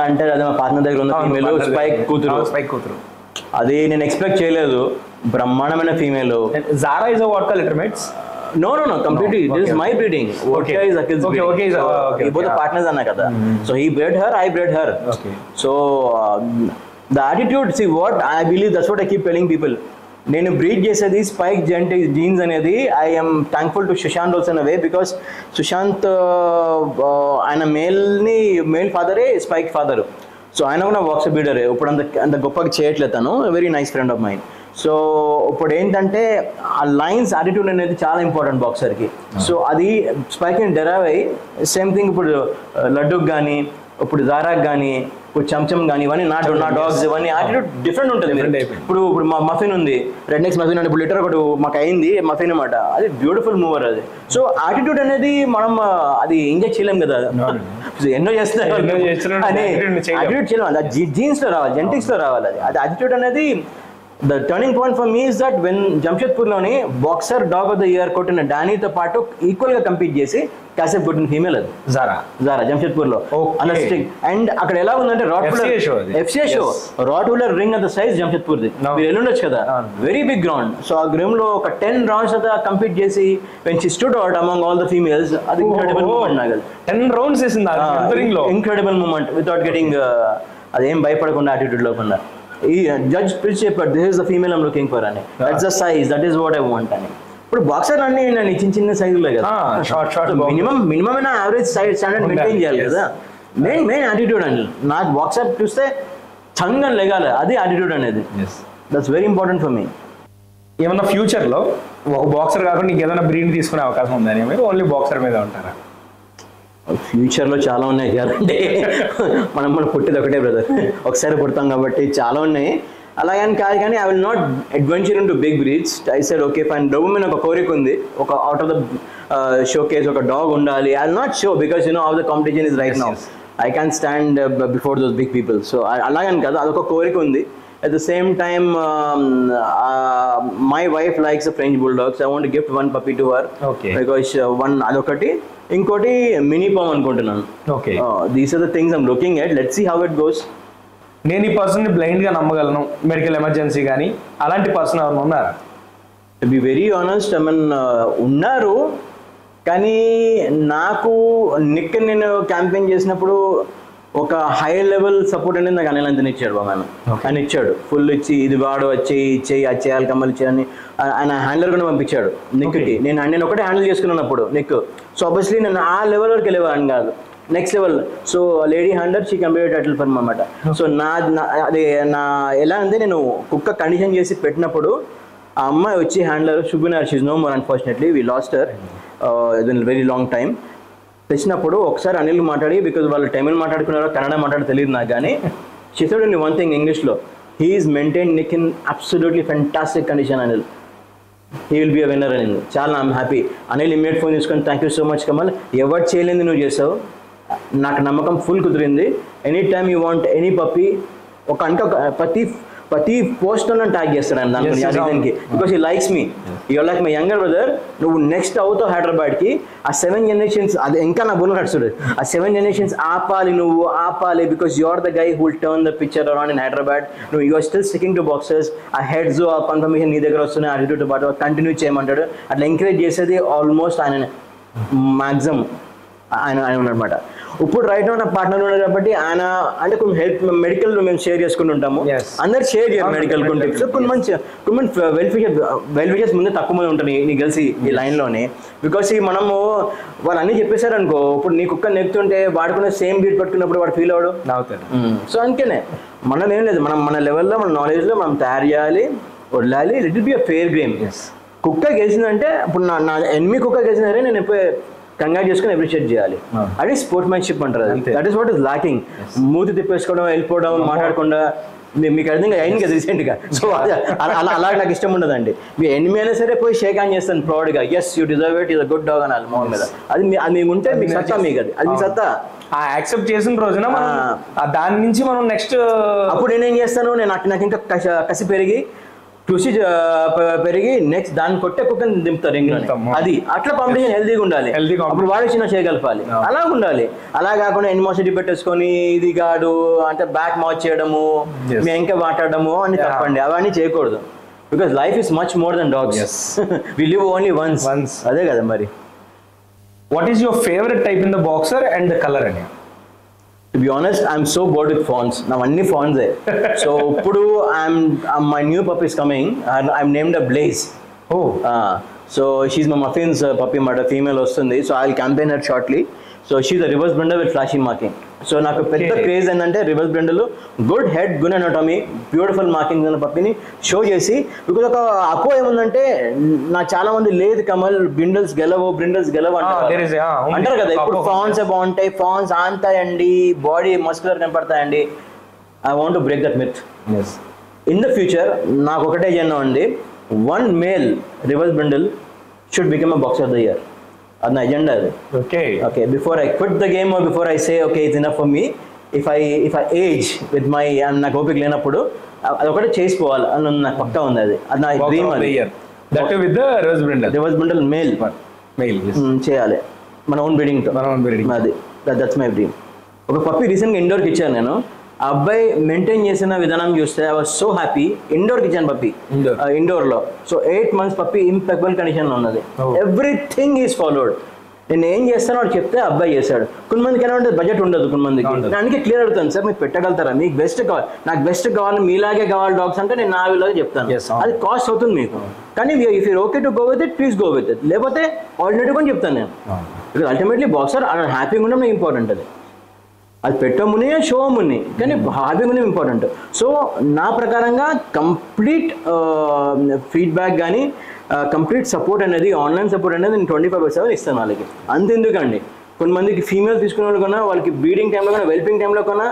అంటే అది మా పార్ట్నర్ దగ్గర ఉన్న ఫీమేల్, స్పైక్ కూతురు. అది నేను ఎక్స్పెక్ట్ చేయలేదు. బ్రహ్మాండమైన female. Zara is what call littermates? No, completely. This is my breeding. Vodka is Akhil's breeding. Okay. Both the partners anna kada. So he bred her, I bred her. Okay. So the attitude, see what I believe, that's what I keep telling people. నేను breed చేసేది Spike genes అనేది. I'm thankful to Sushant also in a way, because Sushant ఆయన male ఫాదరే Spike father. So ఆయన కూడా boxer బ్రీడరే. ఇప్పుడు అంత గొప్పగా చేయట్లేదు తను. Very nice friend of mine. So ఇప్పుడు ఏంటంటే ఆ లైన్స్ యాటిట్యూడ్ అనేది చాలా ఇంపార్టెంట్ బాక్సర్కి. సో అది స్పైక్ని డెరైవ్ అయ్యి సేమ్ థింగ్ ఇప్పుడు లడ్డుకి కానీ, ఇప్పుడు జారాకి కానీ, ఇప్పుడు చంచం కానీ, ఇవన్నీ నా డాగ్స్ ఇవన్నీ యాటిట్యూడ్ డిఫరెంట్ ఉంటుంది. ఇప్పుడు మా మఫిన్ ఉంది, రెడ్ నెక్స్ మఫిన్ అంటే ఇప్పుడు లిటర్ ఒకటి మాకు అయింది మఫిన్ అనమాట. అది బ్యూటిఫుల్ మూవర్ అది. సో యాటిట్యూడ్ అనేది మనం అది ఇంజెక్ట్ చేయలేం కదా, ఎన్నో చేస్తారు అని యాటిట్యూడ్ చేయలేం. అది జీన్స్ లో రావాలి, జెనెటిక్స్ లో రావాలి. అది యాటిట్యూడ్ అనేది the turning point for me is that when జంషెద్పూర్లోని boxer dog of the year కొట్టిన డానీతో పాటు ఈక్వల్ గా కంపీట్ చేసి కాసేపు కొట్టిన ఫీమేల్ అది జారా జంషెద్పూర్లో. అండ్ అక్కడ ఎలా ఉందంటే FCI షో రాట్వీలర్ రింగ్ అంత సైజ్ జంషెద్పూర్ది. మీరు వెళ్ళుండొచ్చు కదా, వెరీ బిగ్ గ్రౌండ్. సో ఆ గ్రౌండ్ లో ఒక 10 rounds అత కంపీట్ చేసి when she stood out among all the females, అది ఇంక్రెడిబుల్ మూమెంట్. నాకు 10 rounds చేసింది ఇంక్రెడిబుల్ మూమెంట్ వితౌట్ గెటింగ్ అదేం భయపడకుండా యాటిట్యూడ్ లోకుండా. ఈ జడ్జ్ పిలిచి చెప్పాడు, this is the female I'm looking for అని, that's the size, that is what I want అని. ఇప్పుడు బాక్సర్ అన్ని నేను చిన్న సైజులే కదా, మినిమం అయినా యావరేజ్ స్టాండర్డ్ మెయింటైన్ చేయాలి కదా. మెయిన్ యాటిట్యూడ్ అండి. నాకు బాక్సర్ చూస్తే చంగని లెగాలి, అది యాటిట్యూడ్ అనేది. That's very important for me. ఏమన్నా ఫ్యూచర్లో ఒక బాక్సర్ కాకుండా నీకు ఏదైనా బ్రీడ్ తీసుకునే అవకాశం ఉందని, మీరు ఓన్లీ బాక్సర్ మీద ఉంటారా? ఫ్యూచర్లో చాలా ఉన్నాయి కదండి. మనం పుట్టిది ఒకటే బ్రదర్, ఒకసారి పుడతాం కాబట్టి చాలా ఉన్నాయి. అలాగని కాదు, కానీ I will not adventure in to big breeds. I said okay fine. డబ్బు ఒక కోరిక ఉంది, ఒక out of the show case ఒక డాగ్ ఉండాలి. I will not show because you know how the competition is right now. I can stand before those big people. So అలాగని కాదు, అదొక కోరిక ఉంది. At the same time, my wife likes a French bulldog, so I want to gift one puppy to her. Okay. Because one adokati, inkoti mini pom anukuntunanu. Okay. These are the things I'm looking at. Let's see how it goes. నేను ఈ పర్సన్ని బ్లైండ్గా నమ్మగలను, medical emergency కానీ అలాంటి person ఎవరైనా ఉన్నారా? To be very honest, I mean ఉన్నారు. కానీ నాకు నేను క్యాంపెయిన్ చేసినప్పుడు ఒక హై లెవెల్ సపోర్ట్ అనేది నాకు అనిల్ అంతని ఇచ్చాడు. బాగా ఆయన ఇచ్చాడు, ఫుల్ ఇచ్చి ఇది వాడు ఇచ్చేయి అది చేయాలి కమ్మలు ఇచ్చేయని ఆయన హ్యాండిల్ కూడా పంపించాడు నిక్కి. నేను ఒకటే హ్యాండిల్ చేసుకున్నప్పుడు నిక్. సో ఆబ్వియస్లీ నేను ఆ లెవెల్ వరకు వెళ్ళేవాడిని కాదు, next level. So lady hander she complete title for అనమాట. సో అది ఎలా అంటే నేను కుక్క కండిషన్ చేసి పెట్టినప్పుడు ఆ అమ్మాయి వచ్చి హ్యాండ్లర్ షుబినార్, she's no more unfortunately, we lost her in very long time. తెచ్చినప్పుడు ఒకసారి అనిల్ మాట్లాడి, బికాజ్ వాళ్ళు తమిళ్ మాట్లాడుకున్నారో కన్నడ మాట్లాడి తెలియదు నాకు, కానీ she said only one thing ఇంగ్లీష్లో, he is maintain Nick in absolutely fantastic condition Anil. He will be a winner అని. చాలా I'm happy. Anil immediate phone తీసుకొని thank you so much Kamal, ఎవరు చేయలేంది నువ్వు చేసావు, నాకు నమ్మకం ఫుల్ కుదిరింది. Any time you want any puppy, ప్రతి పోస్ట్లో నన్ను ట్యాగ్ చేస్తాను ఆయన దాని రీజన్కి, because he likes me, you're like my younger brother. నువ్వు నెక్స్ట్ అవుతావు హైదరాబాద్కి, ఆ 7 generations అది ఇంకా నా బుల్ నడుస్తుంది, ఆ 7 generations ఆపాలి, నువ్వు ఆపాలి, because you are the guy who will turn the picture around in Hyderabad. నువ్వు you are still sticking to boxes, ఆ హెడ్స్ ఆ కన్ఫర్మేషన్ నీ దగ్గర వస్తున్నాయి, అటిట్యూడ్ పాటు కంటిన్యూ చేయమంటాడు. అట్లా ఎంకరేజ్ చేసేది ఆల్మోస్ట్ ఆయన మ్యాక్సిమం ఆయన ఉన్నాడనమాట. ఇప్పుడు రైట్ నా పార్ట్నర్ ఉన్నాడు కాబట్టి ఆయన అంటే కొన్ని హెల్ప్ మెడికల్ మేము షేర్ చేసుకుని ఉంటాము. అందరు షేర్ చేయాలి మెడికల్ కొన్ని టిప్స్. కొన్ని వెల్ఫిషర్స్ ముందే తక్కువ మంది ఉంటారు నీకు తెలిసి ఈ లైన్లోనే, బికాస్ మనము వాళ్ళు అన్నీ చెప్పేశారు అనుకో, ఇప్పుడు నీ కుక్క నెక్కుతుంటే వాడుకునే సేమ్ బీట్ పట్టుకున్నప్పుడు వాడు ఫీల్ అవ్వడు. సో అందుకనే మనం ఏం లేదు, మన లెవెల్లో మన నాలెడ్జ్లో మనం తయారు చేయాలి, వదలాలి. It will be a fair game. కుక్క గెలిచిందంటే ఇప్పుడు నా ఎనిమి కుక్క గెలిచినారే నేను ఎప్పుడు కంగారు చేసుకుని అప్రిషియేట్ చేయాలి. అది స్పోర్ట్స్మెన్షిప్ అంటారు. That is what is locking. మూతి తిప్పేసుకోవడం, వెళ్ళిపోవడం, మాట్లాడకుండా మీకు అర్థం అయింది కదా రీసెంట్గా. సో అలా నాకు ఇష్టం ఉండదండి. మీ ఎనిమి అయినా సరే పోయి షేక్ హ్యాండ్ చేస్తాను ప్రౌడ్గా, yes you deserve it, is a good dog అనాలి మొహం మీద. అది మీకు ఉంటే మీకు సత్తా, మీకు అది మీ సత్తా. యాక్సెప్ట్ చేసిన రోజున దాని నుంచి మనం నెక్స్ట్ అప్పుడు నేనేం చేస్తాను, నాకు ఇంకా కసి పెరిగి నెక్స్ట్ దాన్ని కొట్టే కుక్కని దింపుతారు రింగ్. అది అట్లా కాంపిటీషన్ హెల్దీగా ఉండాలి. అప్పుడు వాడు చిన్న చేయగలపాలి, అలా ఉండాలి. అలా కాకుండా ఎనిమోసిటీ పెట్టేసుకొని ఇది కాదు అంటే బ్యాక్ మార్చ్ చేయడము, మేము ఇంకా మాట్లాడము అని తప్పండి. అవన్నీ చేయకూడదు. Because life is much more than dogs. We live only once. అదే కదా మరి. What is your favourite type in the boxer and the colour అని? To be honest, I'm so bored with fawns. Now only fawns there. So ఇప్పుడు my new puppy is coming and I'm named a Blaze. Oh. So she's my Muffin's puppy మాట, female వస్తుంది. So I'll campaign her shortly. So she's a reverse brindle with flashy marking. So నాకు పెద్ద craze ఏంటంటే reverse brindle, good head, good anatomy, beautiful marking ఉన్న పప్పిని show చేసి. Because ఒక అపో ఏముందంటే నాకు చాలా మంది లేదు కమల్ బ్రిండల్స్ గెలవు అంటారు కదా. ఇప్పుడు ఫాన్స్ బాగుంటాయి, ఫాన్స్ ఆంతాయండి, బాడీ మస్కులర్ కనపడతాయండి. I want to break that myth. In the future నాకు ఒకటే ఎజెండా అండి, 1 male reverse brindle should become a boxer of the year. అది నా ఎజెండా. అది okay before I quit the game or before I say okay it's enough for me, if I age with my నాకు ఓపిక లేనప్పుడు అదొకటి చేసిపోవాలి అని నాకు పక్కా ఉంది. అది నా డ్రీమ్. రివర్స్ బ్రిండల్ మేల్ చేయాలి మన ఓన్ బ్రీడింగ్తో. అది దట్స్ మై డ్రీమ్. ఒక పప్పి రీసెంట్గా ఇండోర్కి ఇచ్చాను నేను. ఆ అబ్బాయి మెయింటైన్ చేసిన విధానం చూస్తే ఐ వాజ్ సో హ్యాపీ. ఇండోర్కి ఇచ్చాను పప్పి, ఇండోర్లో. సో 8 months పప్పి ఇంపెక్బుల్ కండిషన్లో ఉన్నది. Everything is followed. నేను ఏం చేస్తానో వాడు చెప్తే అబ్బాయి చేశాడు. కొంతమందికి ఎలా ఉంటుంది, బడ్జెట్ ఉండదు కొంతమందికి. అందుకే క్లియర్ అడుగుతాను, సార్ మీరు పెట్టగలుగుతారా, మీకు బెస్ట్ కావాలి, నాకు బెస్ట్ కావాలి, మీలాగే కావాలి డాగ్స్ అంటే నేను నా వీళ్ళగా చెప్తాను. అది కాస్ట్ అవుతుంది మీకు, కానీ if you're okay to go with it please go with it. లేకపోతే ఆల్టర్నేటివ్ అని చెప్తాను నేను. బికాజ్ అల్టిమేట్లీ బాక్సర్ హ్యాపీగా ఉండడం నాకు ఇంపార్టెంట్. అది పెట్టముని షో ముని, కానీ హ్యాపీగా ఉండడం ఇంపార్టెంట్. సో నా ప్రకారంగా కంప్లీట్ ఫీడ్బ్యాక్ కానీ కంప్లీట్ సపోర్ట్ అనేది, ఆన్లైన్ సపోర్ట్ అనేది నేను 24/7 ఇస్తాను వాళ్ళకి. అంతెందుకండి, కొంతమందికి ఫీమేల్ తీసుకునే వాళ్ళు కన్నా, వాళ్ళకి బ్రీడింగ్ టైంలో కన్నా, వెల్పింగ్ టైంలో కన్నా,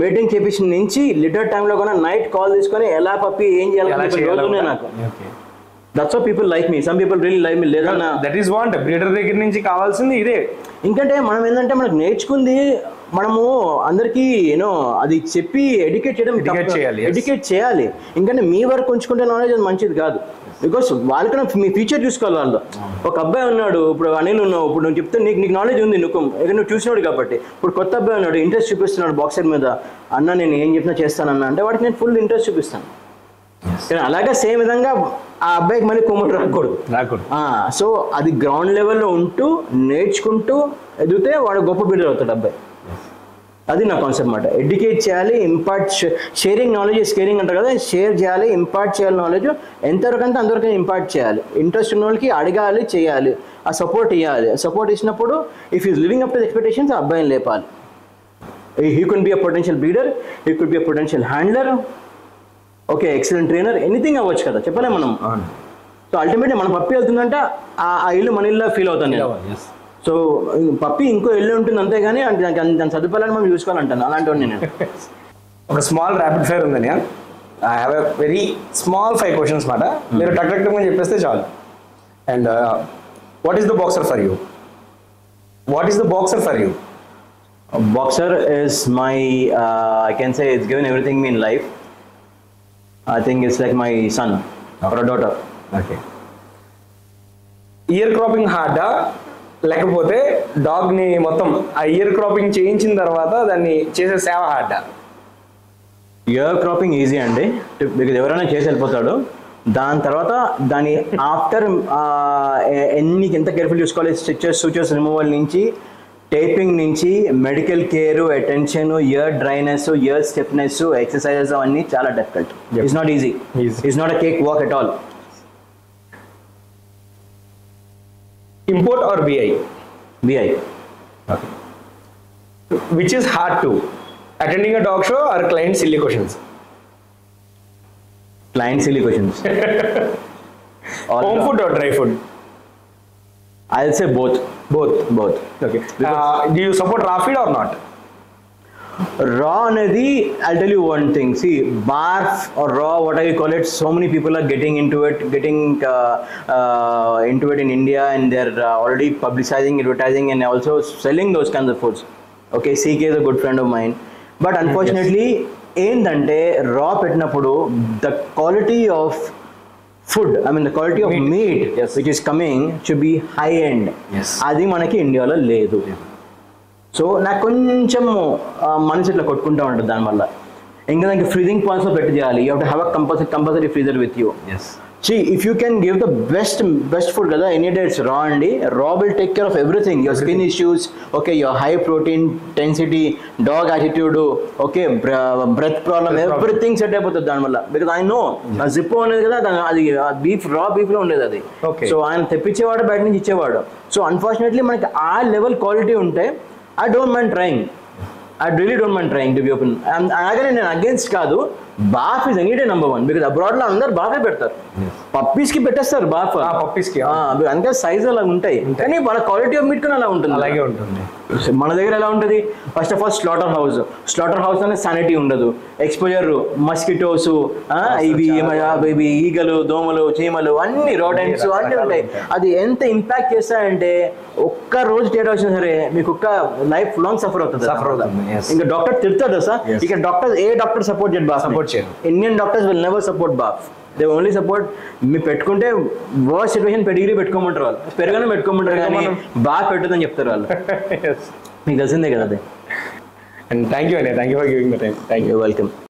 మేటింగ్ చేపించిన నుంచి లిటర్ టైంలో కన్నా నైట్ కాల్ తీసుకొని ఎలా పప్పి ఏం చేయాలి నాకు. That's how people like me. Some people really like me. లేదా దట్ ఈస్ వాంట్ బ్రీడర్ దగ్గర నుంచి కావాల్సింది ఇదే. ఇంకంటే మనం ఏంటంటే మనకు నేర్చుకుంది మనము అందరికీ అది చెప్పి ఎడ్యుకేట్ చేయాలి. ఇంకంటే మీ వరకు ఉంచుకుంటే నాలెడ్జ్ అది మంచిది కాదు. బికాస్ వాళ్ళకన్నా మీ ఫ్యూచర్ చూసుకోవాలి వాళ్ళు. ఒక అబ్బాయి ఉన్నాడు, ఇప్పుడు అనిల్ ఉన్నావు, ఇప్పుడు నువ్వు చెప్తే నీకు నాలెడ్జ్ ఉంది, నువ్వు చూసినాడు కాబట్టి. ఇప్పుడు కొత్త అబ్బాయి ఉన్నాడు, ఇంట్రెస్ట్ చూపిస్తున్నాడు బాక్సర్ మీద, అన్న నేను ఏం చెప్పినా చేస్తానన్నా అంటే వాడికి నేను ఫుల్ ఇంట్రెస్ట్ చూపిస్తాను. అలాగే సేమ్ విధంగా ఆ అబ్బాయికి మళ్ళీ కొమ్ముడు రాకూడదు. సో అది గ్రౌండ్ లెవెల్లో ఉంటూ నేర్చుకుంటూ ఎదిగితే వాడు గొప్ప బిల్డర్ అవుతాడు అబ్బాయి. అది నా కాన్సెప్ట్ మాట. ఎడ్యుకేట్ చేయాలి, impart, sharing knowledge is caring అంటారు కదా. షేర్ చేయాలి, ఇంపార్ట్ చేయాలి నాలెడ్జ్. ఎంతవరకు అంటే అంతవరకు ఇంపార్ట్ చేయాలి. ఇంట్రెస్ట్ ఉన్న వాళ్ళకి అడగాలి, చేయాలి, ఆ సపోర్ట్ ఇవ్వాలి. సపోర్ట్ ఇచ్చినప్పుడు if is living up to expectations ఆ అబ్బాయిని లేపాలి. He could be a potential breeder, he could be a potential handler, okay excellent trainer, anything అవ్వచ్చు కదా, చెప్పలే మనం. సో అల్టిమేట్లీ మన పప్పి వెళ్తుందంటే ఆ ఇల్లు మన ఇల్లు ఫీల్ అవుతాను నేను. సో పప్పి ఇంకో ఇల్లు ఉంటుంది అంతేగాని దాని సదుపాయాలను మనం చూసుకోవాలంటాను. అలాంటి నేను ఒక స్మాల్ ర్యాపిడ్ ఫైర్ ఉందని I have a very small 5 questions మాట. మీరు టక్ టక్ టక్ చెప్పేస్తే చాలు. And what is the boxer for you? What is the boxer for you? Boxer is my, I can say it's given everything me in life. I think it's like my son or a daughter. Okay. Ear cropping హార్డా లేకపోతే డాగ్ని మొత్తం ఆ year cropping చేయించిన తర్వాత దాన్ని చేసే సేవ హార్డా? ఇయర్ క్రాపింగ్ ఈజీ అండి, బికాజ్ ఎవరైనా చేసి వెళ్ళిపోతాడు. దాని తర్వాత దాని ఆఫ్టర్ ఎంత కేర్ఫుల్ చూసుకోవాలి, స్టిచెస్ సూచర్స్ రిమూవల్ నుంచి, టేపింగ్ నుంచి, medical care, attention, ear dryness, ear stiffness, exercises అవన్నీ చాలా difficult. It's not easy. It's not a cake walk at all. Import or BI? BI. Which is hard to attending a dog show or client silly questions? Client silly questions. Home food or dry food? I'll say both. Both. Okay. Do you support raw feed or not? Raw అనేది, I'll tell you one thing. See, barf or raw, whatever you call it, so many people are getting into it in India, and they're already publicizing, advertising, and also selling those kinds of foods. Okay, CK is a good friend of mine. But unfortunately, ఏంటంటే రా పెట్టినప్పుడు the quality of food, I mean the quality of meat which is coming should be high end. అది మనకి ఇండియాలో లేదు. So నాకు కొంచెం మనసు ఇట్లా కొట్టుకుంటూ ఉంటుంది దానివల్ల. ఇంకా దానికి ఫ్రీజింగ్ పాయింట్స్లో పెట్టి చేయాలి. You have to have a compulsory freezer with you. See, if you can give the best food kada, any day it's raw andi. Raw will take care of everything. Your skin issues, okay, your high protein density, dog attitude, okay, breath problem, everything set అయిపోతుంది దానివల్ల. Because I know ఆ జిప్పో అనేది కదా, అది beef, రా beef లో ఉండేది అది. సో ఆయన తెప్పించేవాడు, బయట నుంచి ఇచ్చేవాడు. సో అన్ఫార్చునేట్లీ మనకి ఆ లెవెల్ క్వాలిటీ ఉంటే I don't mind trying. I really don't mind trying, to be open. అలాగే నేను అగేన్స్ట్ కాదు. బాఫ్ is any day number 1 because abroad లో అందరు బాఫే పెడతారు. పప్పీస్ కి పెట్టేస్తారు బాఫ్. పప్పీస్ కి అందుకే సైజ్ అలా ఉంటాయి, కానీ వాళ్ళ క్వాలిటీ ఆఫ్ మీట్ కూడా అలా ఉంటుంది. అలాగే ఉంటుంది. మన దగ్గర ఎలా ఉంటుంది, first of all slaughter house అనేది శానిటీ ఉండదు. ఎక్స్పోజర్, మస్కిటోస్, ఇవి ఈగలు, దోమలు, చీమలు, అన్ని రోడెంట్స్ అన్ని ఉంటాయి. అది ఎంత ఇంపాక్ట్ చేస్తాయంటే ఒక్క రోజు తేడా వచ్చినా సరే మీ కుక్క లైఫ్ లాంగ్ సఫర్ అవుతుంది. ఇంకా డాక్టర్ తిడతాడు సార్. ఇక డాక్టర్ ఏ డాక్టర్ సపోర్ట్ చేయడు బాఫ్. Indian doctors will never support బాఫ్. దే ఓన్లీ సపోర్ట్ మీరు పెట్టుకుంటే వర్స్ట్ సిచ్యువేషన్ పెడిగ్రీ పెట్టుకోమంటారు వాళ్ళు, పెరగనే పెట్టుకోమంటారు, కానీ బాగా పెట్టదని చెప్తారు వాళ్ళు. మీకు తెలిసిందే కదా అది. అండ్ థ్యాంక్ యూ అండి, thank you for giving the time. Thank you, welcome.